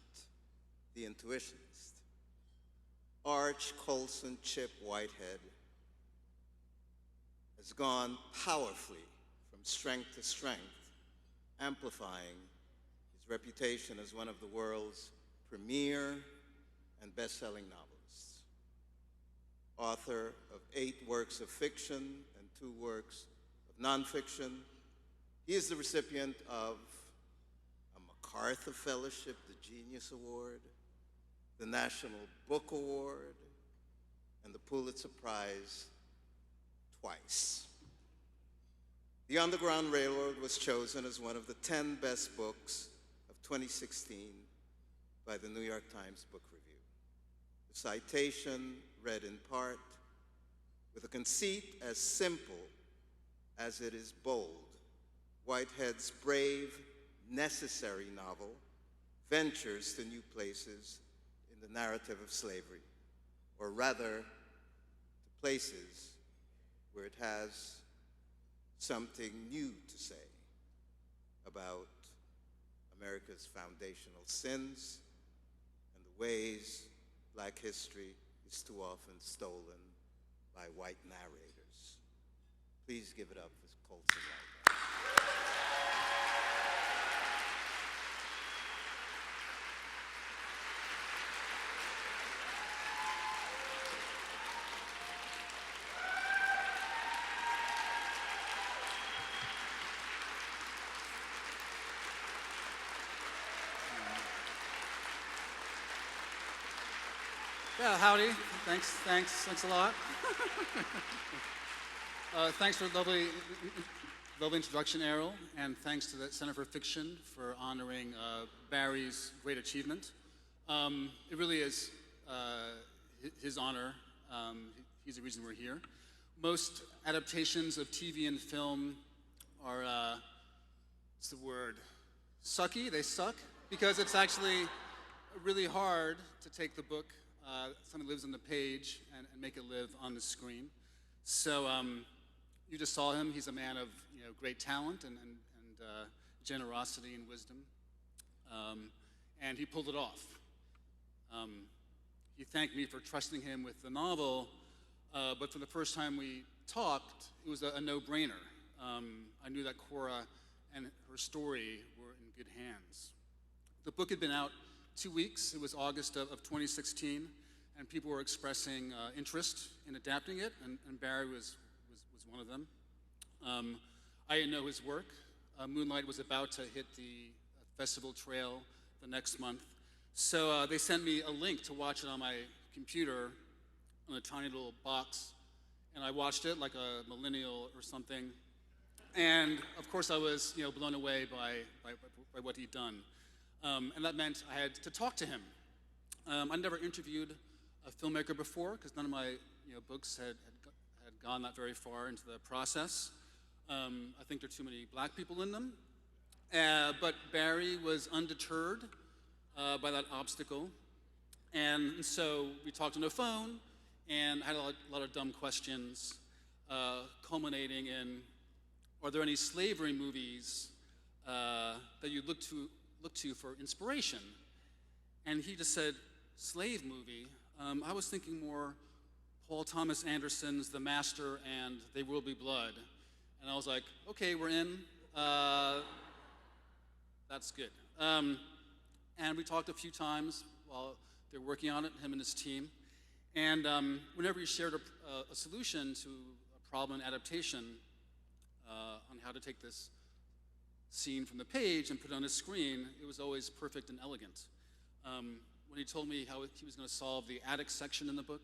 the intuitionist, Arch, Coulson, Chip, Whitehead has gone powerfully from strength to strength, amplifying his reputation as one of the world's premier and best-selling novelists. Author of 8 works of fiction and 2 works of nonfiction, he is the recipient of a MacArthur Fellowship, the Genius Award, the National Book Award, and the Pulitzer Prize twice. The Underground Railroad was chosen as one of the 10 best books of 2016 by the New York Times Book Review. The citation read in part, with a conceit as simple as it is bold, Whitehead's brave, necessary novel ventures to new places in the narrative of slavery, or rather, to places where it has something new to say about America's foundational sins and the ways Black history is too often stolen by white narrators. Please give it up for Coulson. Yeah, howdy. Thanks a lot. Thanks for the lovely introduction, Errol, and thanks to the Center for Fiction for honoring Barry's great achievement. It really is his honor. He's the reason we're here. Most adaptations of TV and film are, what's the word? Sucky, they suck, because it's actually really hard to take the book, something that lives on the page, and make it live on the screen. So you just saw him. He's a man of great talent and generosity and wisdom, and he pulled it off. He thanked me for trusting him with the novel, but for the first time we talked, it was a no-brainer. I knew that Cora and her story were in good hands. The book had been out 2 weeks. It was August of 2016, and people were expressing interest in adapting it, and Barry was one of them. I didn't know his work, Moonlight was about to hit the festival trail the next month. So they sent me a link to watch it on my computer on a tiny little box. And I watched it like a millennial or something. And of course I was blown away by what he'd done. And that meant I had to talk to him. I never interviewed a filmmaker before because none of my books had gone that very far into the process. I think there are too many black people in them. But Barry was undeterred by that obstacle. And so we talked on the phone and had a lot of dumb questions, culminating in, are there any slavery movies that you look to for inspiration? And he just said, slave movie? I was thinking more Paul Thomas Anderson's The Master and There Will Be Blood. And I was like, okay, we're in. That's good. And we talked a few times while they're working on it, him and his team. And whenever he shared a solution to a problem in adaptation on how to take this scene from the page and put it on a screen, it was always perfect and elegant. When he told me how he was going to solve the attic section in the book,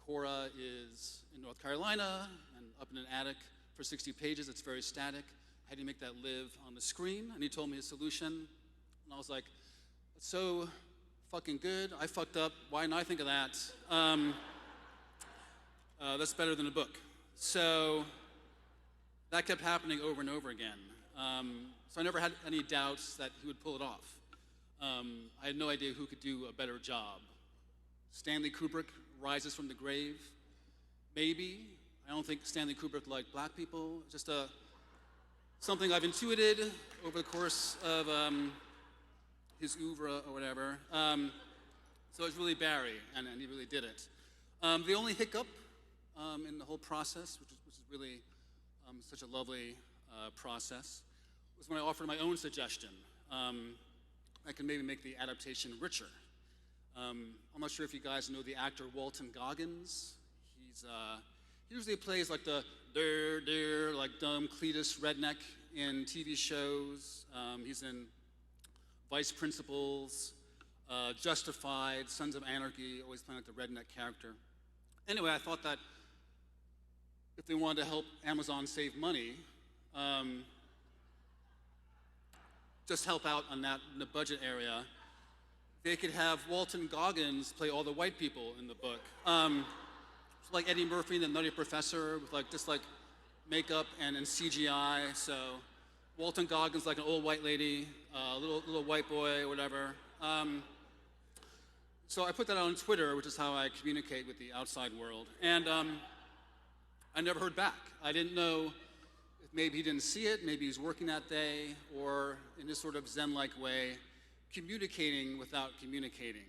Cora is in North Carolina and up in an attic for 60 pages. It's very static. How do you make that live on the screen? And he told me his solution, and I was like, that's so fucking good. I fucked up. Why didn't I think of that? That's better than a book. So that kept happening over and over again. So I never had any doubts that he would pull it off. I had no idea who could do a better job. Stanley Kubrick rises from the grave. Maybe. I don't think Stanley Kubrick liked black people. Just something I've intuited over the course of his oeuvre or whatever. So it's really Barry, and he really did it. The only hiccup in the whole process, which is really such a lovely process, was when I offered my own suggestion. I can maybe make the adaptation richer. I'm not sure if you guys know the actor Walton Goggins. He usually plays like the like dumb Cletus redneck in TV shows. He's in Vice Principals, Justified, Sons of Anarchy, always playing like the redneck character. Anyway, I thought that if they wanted to help Amazon save money, just help out on that in the budget area, they could have Walton Goggins play all the white people in the book. Like Eddie Murphy, the Nutty Professor, with just makeup and CGI. So Walton Goggins like an old white lady, little white boy or whatever. So I put that on Twitter, which is how I communicate with the outside world. And I never heard back. I didn't know if maybe he didn't see it, maybe he's working that day, or in this sort of Zen-like way, communicating without communicating.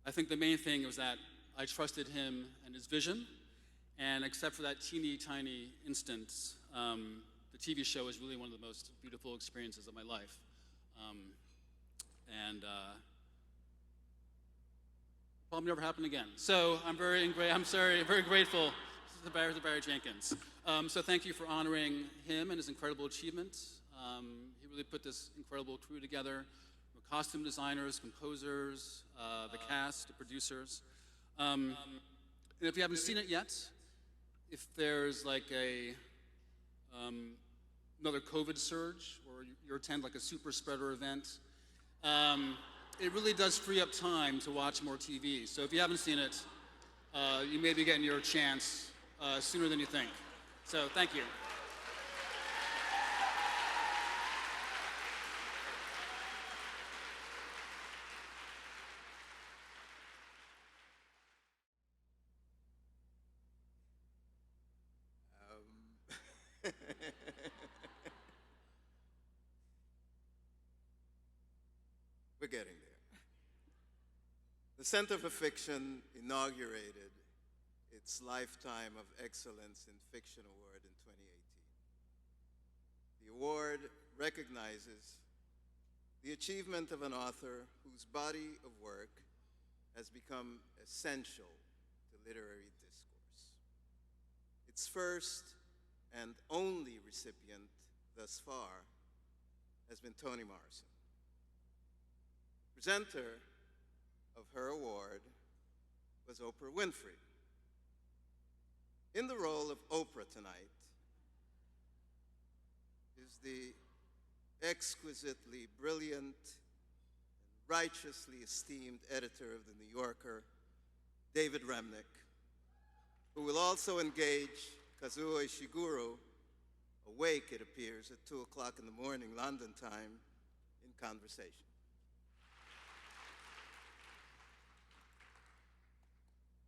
I think the main thing was that I trusted him and his vision, and except for that teeny tiny instance, the TV show is really one of the most beautiful experiences of my life. Probably never happen again. So I'm very grateful to Barry Jenkins. So thank you for honoring him and his incredible achievements. He really put this incredible crew together. Costume designers, composers, the cast, the producers. And if you haven't seen it yet, if there's like another COVID surge, or you attend like a super spreader event, it really does free up time to watch more TV. So if you haven't seen it, you may be getting your chance sooner than you think. So thank you. We're getting there. The Center for Fiction inaugurated its Lifetime of Excellence in Fiction Award in 2018. The award recognizes the achievement of an author whose body of work has become essential to literary discourse. Its first and only recipient thus far has been Toni Morrison. Presenter of her award was Oprah Winfrey. In the role of Oprah tonight is the exquisitely brilliant and righteously esteemed editor of The New Yorker, David Remnick, who will also engage Kazuo Ishiguro, awake, it appears, at 2 o'clock in the morning, London time, in conversation.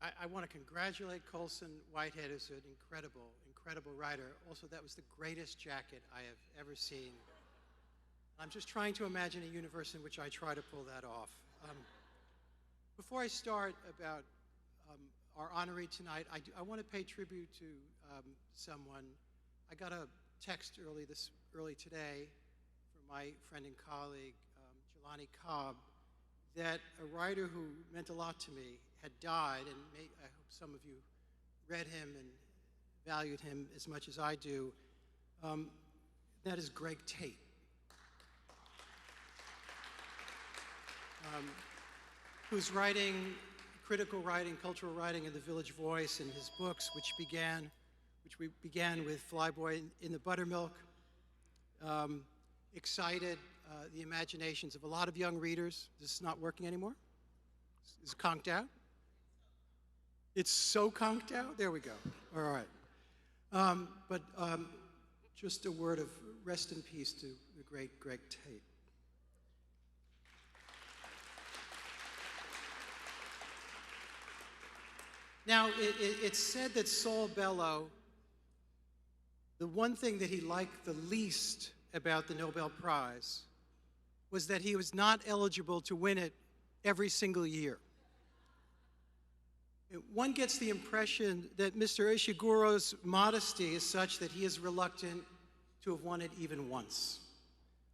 I want to congratulate Coulson. Whitehead is an incredible, incredible writer. Also, that was the greatest jacket I have ever seen. I'm just trying to imagine a universe in which I try to pull that off. Before I start about our honoree tonight, I want to pay tribute to someone. I got a text early today from my friend and colleague, Jelani Cobb, that a writer who meant a lot to me had died, and I hope some of you read him and valued him as much as I do. That is Greg Tate. Who's writing critical writing, cultural writing in the Village Voice, and his books, which we began with Flyboy in the Buttermilk, excited the imaginations of a lot of young readers. This is not working anymore? Is it conked out? It's so conked out? There we go. All right. But just a word of rest in peace to the great Greg Tate. Now, it's said that Saul Bellow, the one thing that he liked the least about the Nobel Prize was that he was not eligible to win it every single year. One gets the impression that Mr. Ishiguro's modesty is such that he is reluctant to have won it even once,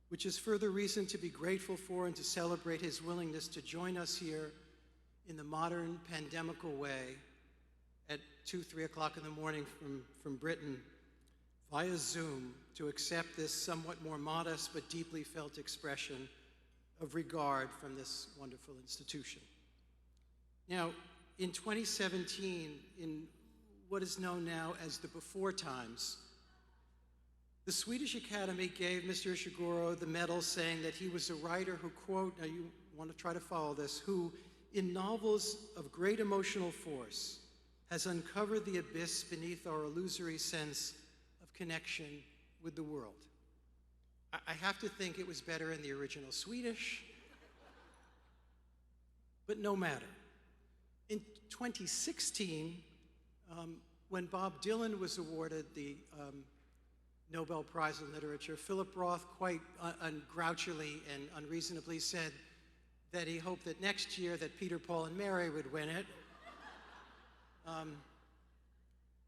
which is further reason to be grateful for and to celebrate his willingness to join us here in the modern pandemical way at 2, 3 o'clock in the morning from Britain via Zoom to accept this somewhat more modest but deeply felt expression of regard from this wonderful institution. Now, in 2017, in what is known now as the before times, the Swedish Academy gave Mr. Ishiguro the medal, saying that he was a writer who, quote, now you want to try to follow this, who in novels of great emotional force has uncovered the abyss beneath our illusory sense of connection with the world. I have to think it was better in the original Swedish, but no matter. In 2016, when Bob Dylan was awarded the Nobel Prize in Literature, Philip Roth quite grouchily and unreasonably said that he hoped that next year that Peter, Paul, and Mary would win it.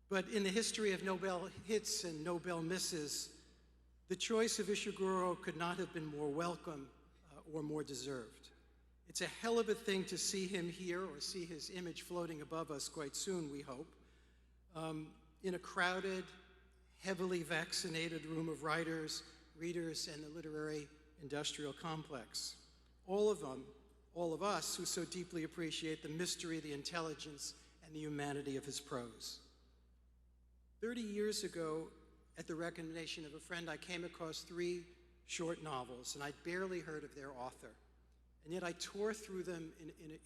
But in the history of Nobel hits and Nobel misses, the choice of Ishiguro could not have been more welcome or more deserved. It's a hell of a thing to see him here or see his image floating above us quite soon, we hope, in a crowded, heavily vaccinated room of writers, readers, and the literary industrial complex. All of them, all of us who so deeply appreciate the mystery, the intelligence, and the humanity of his prose. 30 years ago, at the recommendation of a friend, I came across 3 short novels, and I'd barely heard of their author. And yet I tore through them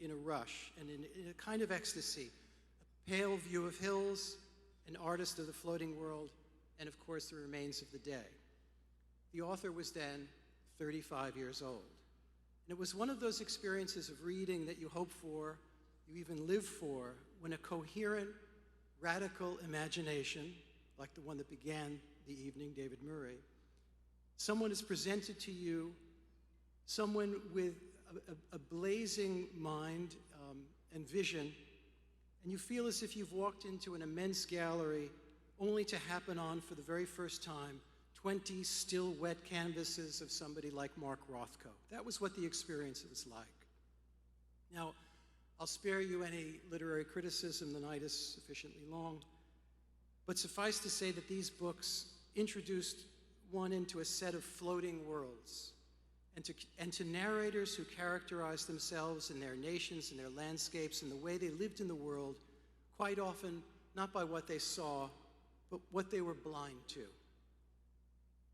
in a rush and in a kind of ecstasy. A Pale View of Hills, An Artist of the Floating World, and of course, The Remains of the Day. The author was then 35 years old. And it was one of those experiences of reading that you hope for, you even live for, when a coherent, radical imagination, like the one that began the evening, David Murray, someone is presented to you, someone with a blazing mind and vision, and you feel as if you've walked into an immense gallery only to happen on, for the very first time, 20 still wet canvases of somebody like Mark Rothko. That was what the experience was like. Now, I'll spare you any literary criticism. The night is sufficiently long. But suffice to say that these books introduced one into a set of floating worlds, and to narrators who characterized themselves and their nations and their landscapes and the way they lived in the world, quite often not by what they saw, but what they were blind to.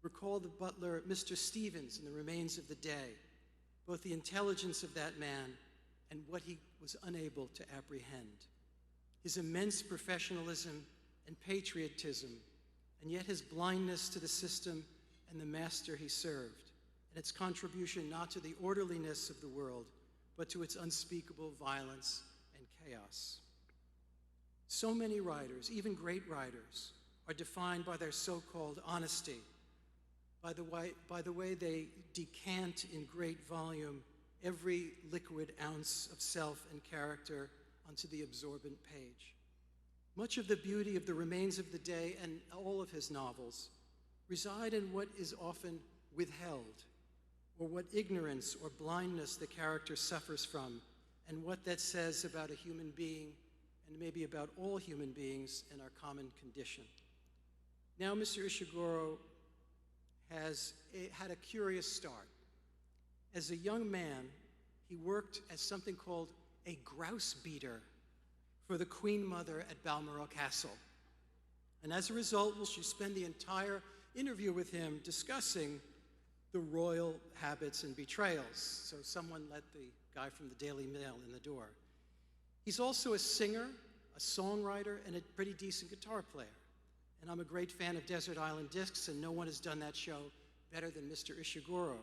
Recall the butler, Mr. Stevens, in The Remains of the Day, both the intelligence of that man and what he was unable to apprehend, his immense professionalism and patriotism, and yet his blindness to the system and the master he served, and its contribution not to the orderliness of the world, but to its unspeakable violence and chaos. So many writers, even great writers, are defined by their so-called honesty, by the way they decant in great volume every liquid ounce of self and character onto the absorbent page. Much of the beauty of The Remains of the Day and all of his novels reside in what is often withheld, or what ignorance or blindness the character suffers from, and what that says about a human being, and maybe about all human beings and our common condition. Now, Mr. Ishiguro has had a curious start. As a young man, he worked as something called a grouse beater for the Queen Mother at Balmoral Castle. And as a result, we'll spend the entire interview with him discussing the royal habits and betrayals. So someone let the guy from the Daily Mail in the door. He's also a singer, a songwriter, and a pretty decent guitar player. And I'm a great fan of Desert Island Discs, and no one has done that show better than Mr. Ishiguro.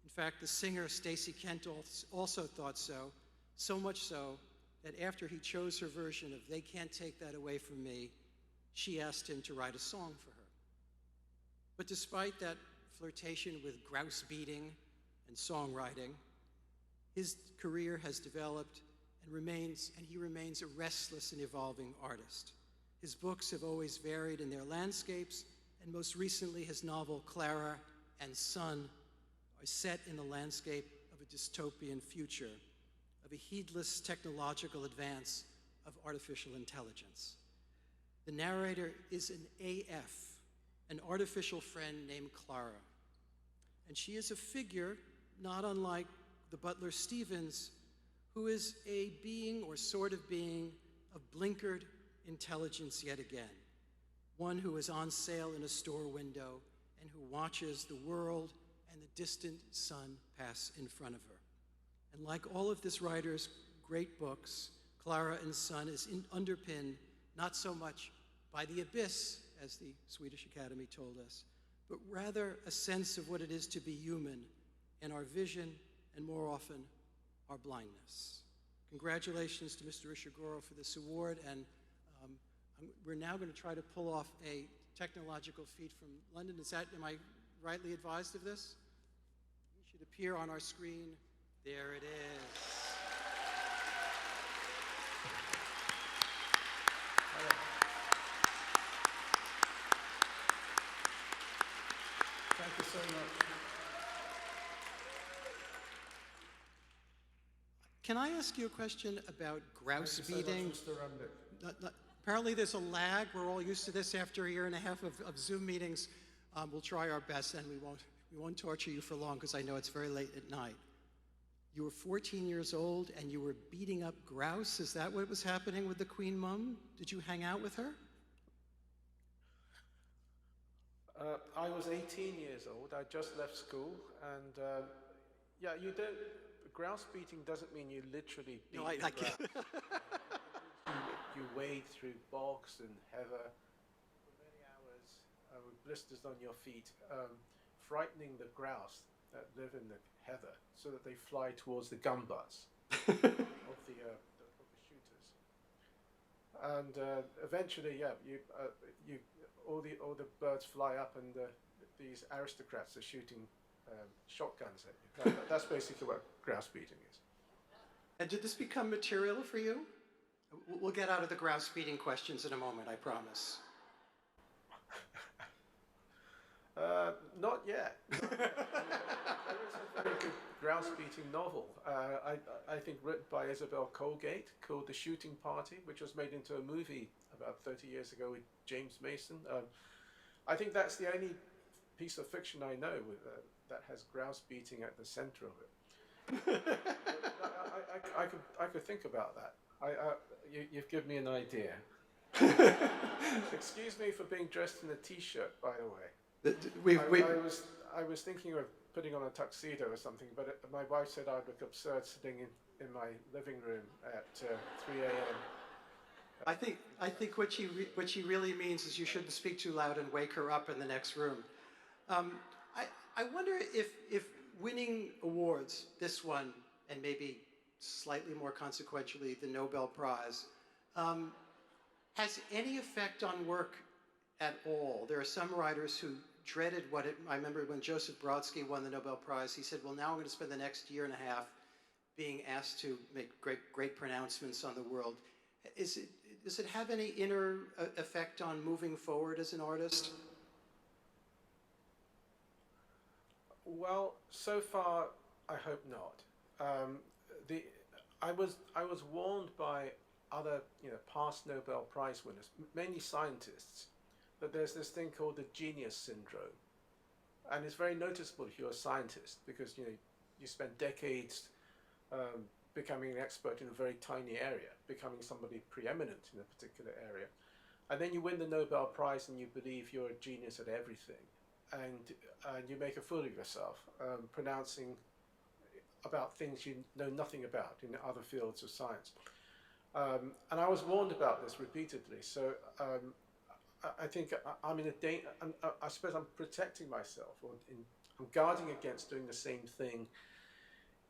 In fact, the singer Stacey Kent also thought so, so much so that after he chose her version of They Can't Take That Away From Me, she asked him to write a song for her. But despite that flirtation with grouse beating and songwriting, his career has developed and he remains a restless and evolving artist. His books have always varied in their landscapes, and most recently his novel Clara and Son are set in the landscape of a dystopian future, of a heedless technological advance of artificial intelligence. The narrator is an AF, an artificial friend named Clara. And she is a figure not unlike the butler Stevens, who is a being or sort of being of blinkered intelligence yet again, one who is on sale in a store window and who watches the world and the distant sun pass in front of her. And like all of this writer's great books, Clara and Son is underpinned not so much by the abyss, as the Swedish Academy told us, but rather a sense of what it is to be human and our vision, and more often, our blindness. Congratulations to Mr. Ishiguro for this award, and we're now going to try to pull off a technological feat from London. Am I rightly advised of this? It should appear on our screen. There it is. Thank you so much. Can I ask you a question about grouse beating? So much, Mr. Apparently there's a lag. We're all used to this after a year and a half of Zoom meetings. We'll try our best, and we won't torture you for long because I know it's very late at night. You were 14 years old and you were beating up grouse. Is that what was happening with the Queen Mum? Did you hang out with her? I was 18 years old. I just left school, and yeah, you don't. Grouse beating doesn't mean you literally beat the grouse. You wade through bogs and heather for many hours with blisters on your feet, frightening the grouse that live in the heather so that they fly towards the gun butts of the shooters. And eventually, yeah, all the birds fly up, and these aristocrats are shooting shotguns at you. That's basically what grouse beating is. And did this become material for you? We'll get out of the grouse beating questions in a moment, I promise. Not yet. There is a very good grouse-beating novel. I think written by Isabel Colgate, called The Shooting Party, which was made into a movie about 30 years ago with James Mason. I think that's the only piece of fiction I know that has grouse-beating at the center of it. I could think about that. You've given me an idea. Excuse me for being dressed in a t-shirt, by the way. I was thinking of putting on a tuxedo or something, but my wife said I'd look absurd sitting in my living room at 3 a.m. I think what she really means is you shouldn't speak too loud and wake her up in the next room. I wonder if winning awards, this one, and maybe slightly more consequentially the Nobel Prize, has any effect on work at all. There are some writers who dreaded I remember when Joseph Brodsky won the Nobel Prize, he said, well, now I'm going to spend the next year and a half being asked to make great pronouncements on the world. Does it have any inner effect on moving forward as an artist? Well, so far, I hope not. I was warned by other, past Nobel Prize winners, mainly scientists, that there's this thing called the genius syndrome, and it's very noticeable if you're a scientist because you spend decades becoming an expert in a very tiny area, becoming somebody preeminent in a particular area, and then you win the Nobel Prize and you believe you're a genius at everything, and you make a fool of yourself, pronouncing about things you know nothing about in other fields of science. And I was warned about this repeatedly, so I think I'm in a danger. I suppose I'm protecting myself, or I'm guarding against doing the same thing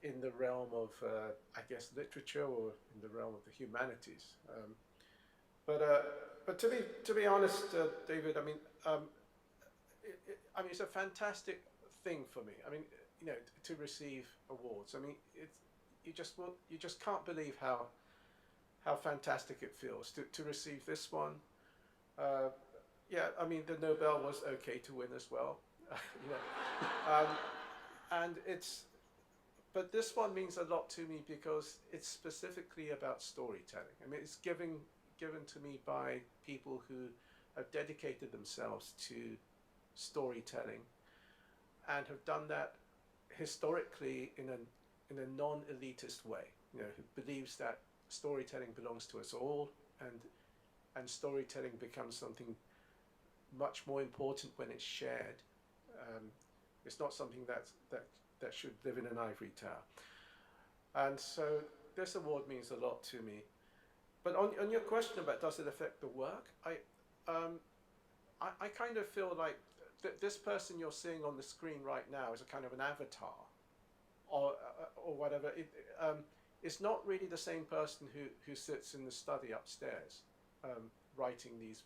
in the realm of, I guess, literature, or in the realm of the humanities. But to be honest, David, I mean, it's a fantastic thing for me. I mean, to receive awards. I mean, you just can't believe how fantastic it feels to receive this one. Yeah, I mean, the Nobel was okay to win as well. But this one means a lot to me because it's specifically about storytelling. I mean, it's given to me by people who have dedicated themselves to storytelling and have done that historically in a non-elitist way. Who believes that storytelling belongs to us all, and storytelling becomes something much more important when it's shared. It's not something that should live in an ivory tower. And so this award means a lot to me. But on your question about does it affect the work, I kind of feel like this person you're seeing on the screen right now is a kind of an avatar, or whatever. It's not really the same person who sits in the study upstairs writing these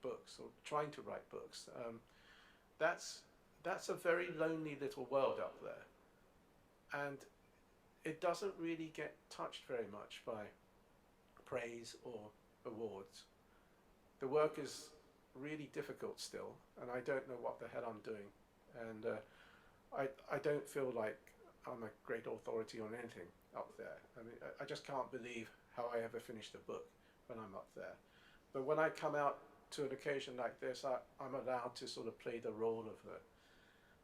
books or trying to write books. That's a very lonely little world up there, and it doesn't really get touched very much by praise or awards. The work is really difficult still, and I don't know what the hell I'm doing, and I don't feel like I'm a great authority on anything up there. I mean, I just can't believe how I ever finished a book when I'm up there. But when I come out to an occasion like this, I'm allowed to sort of play the role of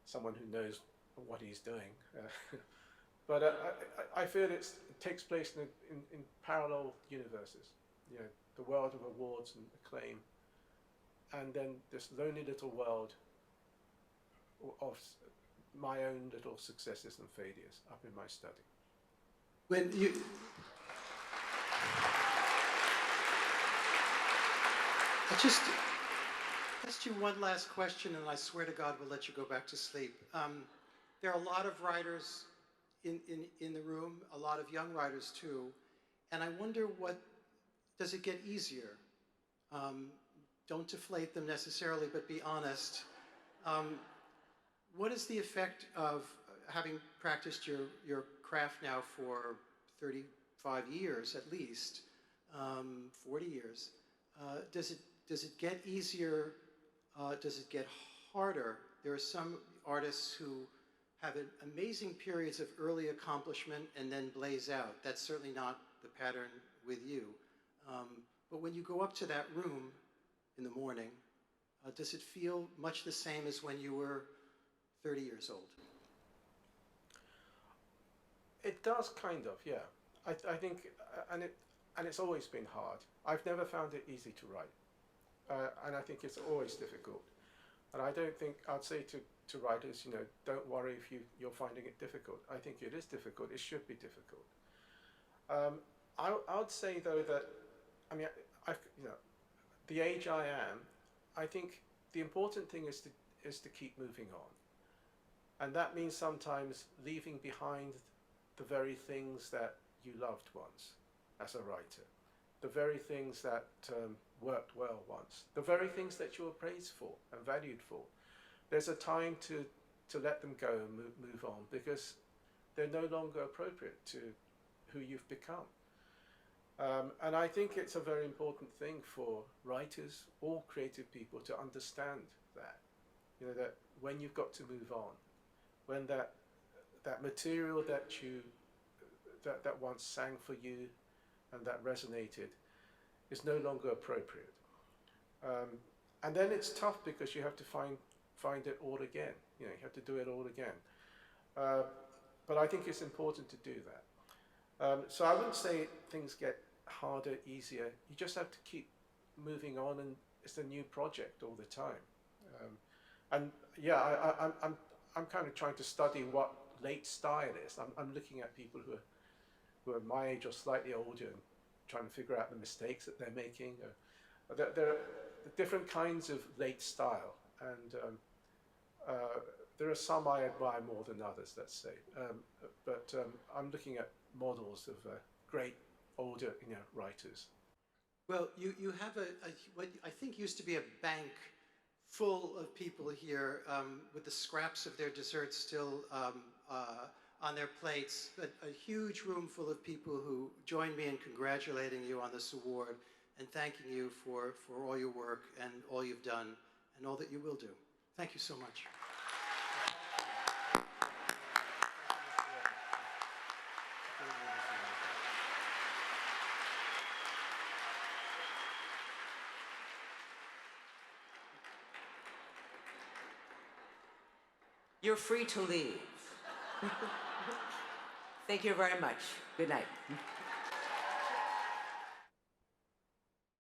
someone who knows what he's doing. But I feel it takes place in parallel universes. The world of awards and acclaim, and then this lonely little world of my own little successes and failures up in my study. When you... I just asked you one last question, and I swear to God we'll let you go back to sleep. There are a lot of writers in the room, a lot of young writers too, and I wonder does it get easier? Don't deflate them necessarily, but be honest. What is the effect of having practiced your craft now for 35 years at least, 40 years? Does it get easier? Does it get harder? There are some artists who have amazing periods of early accomplishment and then blaze out. That's certainly not the pattern with you. But when you go up to that room in the morning, does it feel much the same as when you were 30 years old? It does, kind of, yeah. I think, and it's always been hard. I've never found it easy to write, and I think it's always difficult. And I don't think I'd say to writers, you know, don't worry if you're finding it difficult. I think it is difficult. It should be difficult. I would say though that, I mean, you know, the age I am, I think the important thing is to keep moving on, and that means sometimes leaving behind the very things that you loved once as a writer, the very things that worked well once, the very things that you were praised for and valued for. There's a time to let them go and move on, because they're no longer appropriate to who you've become. And I think it's a very important thing for writers, all creative people, to understand that, you know, that when you've got to move on, when that material that once sang for you and that resonated is no longer appropriate. And then it's tough because you have to find it all again. You know, you have to do it all again. But I think it's important to do that. So I wouldn't say things get harder, easier. You just have to keep moving on, and it's a new project all the time. And yeah, I'm kind of trying to study what late style is. I'm looking at people who are my age or slightly older and trying to figure out the mistakes that they're making. There are different kinds of late style, and there are some I admire more than others, let's say. But I'm looking at models of great older, you know, writers. Well, you have what I think used to be a bank full of people here with the scraps of their desserts still on their plates, a huge room full of people who join me in congratulating you on this award and thanking you for all your work and all you've done and all that you will do. Thank you so much. You're free to leave. Thank you very much. Good night.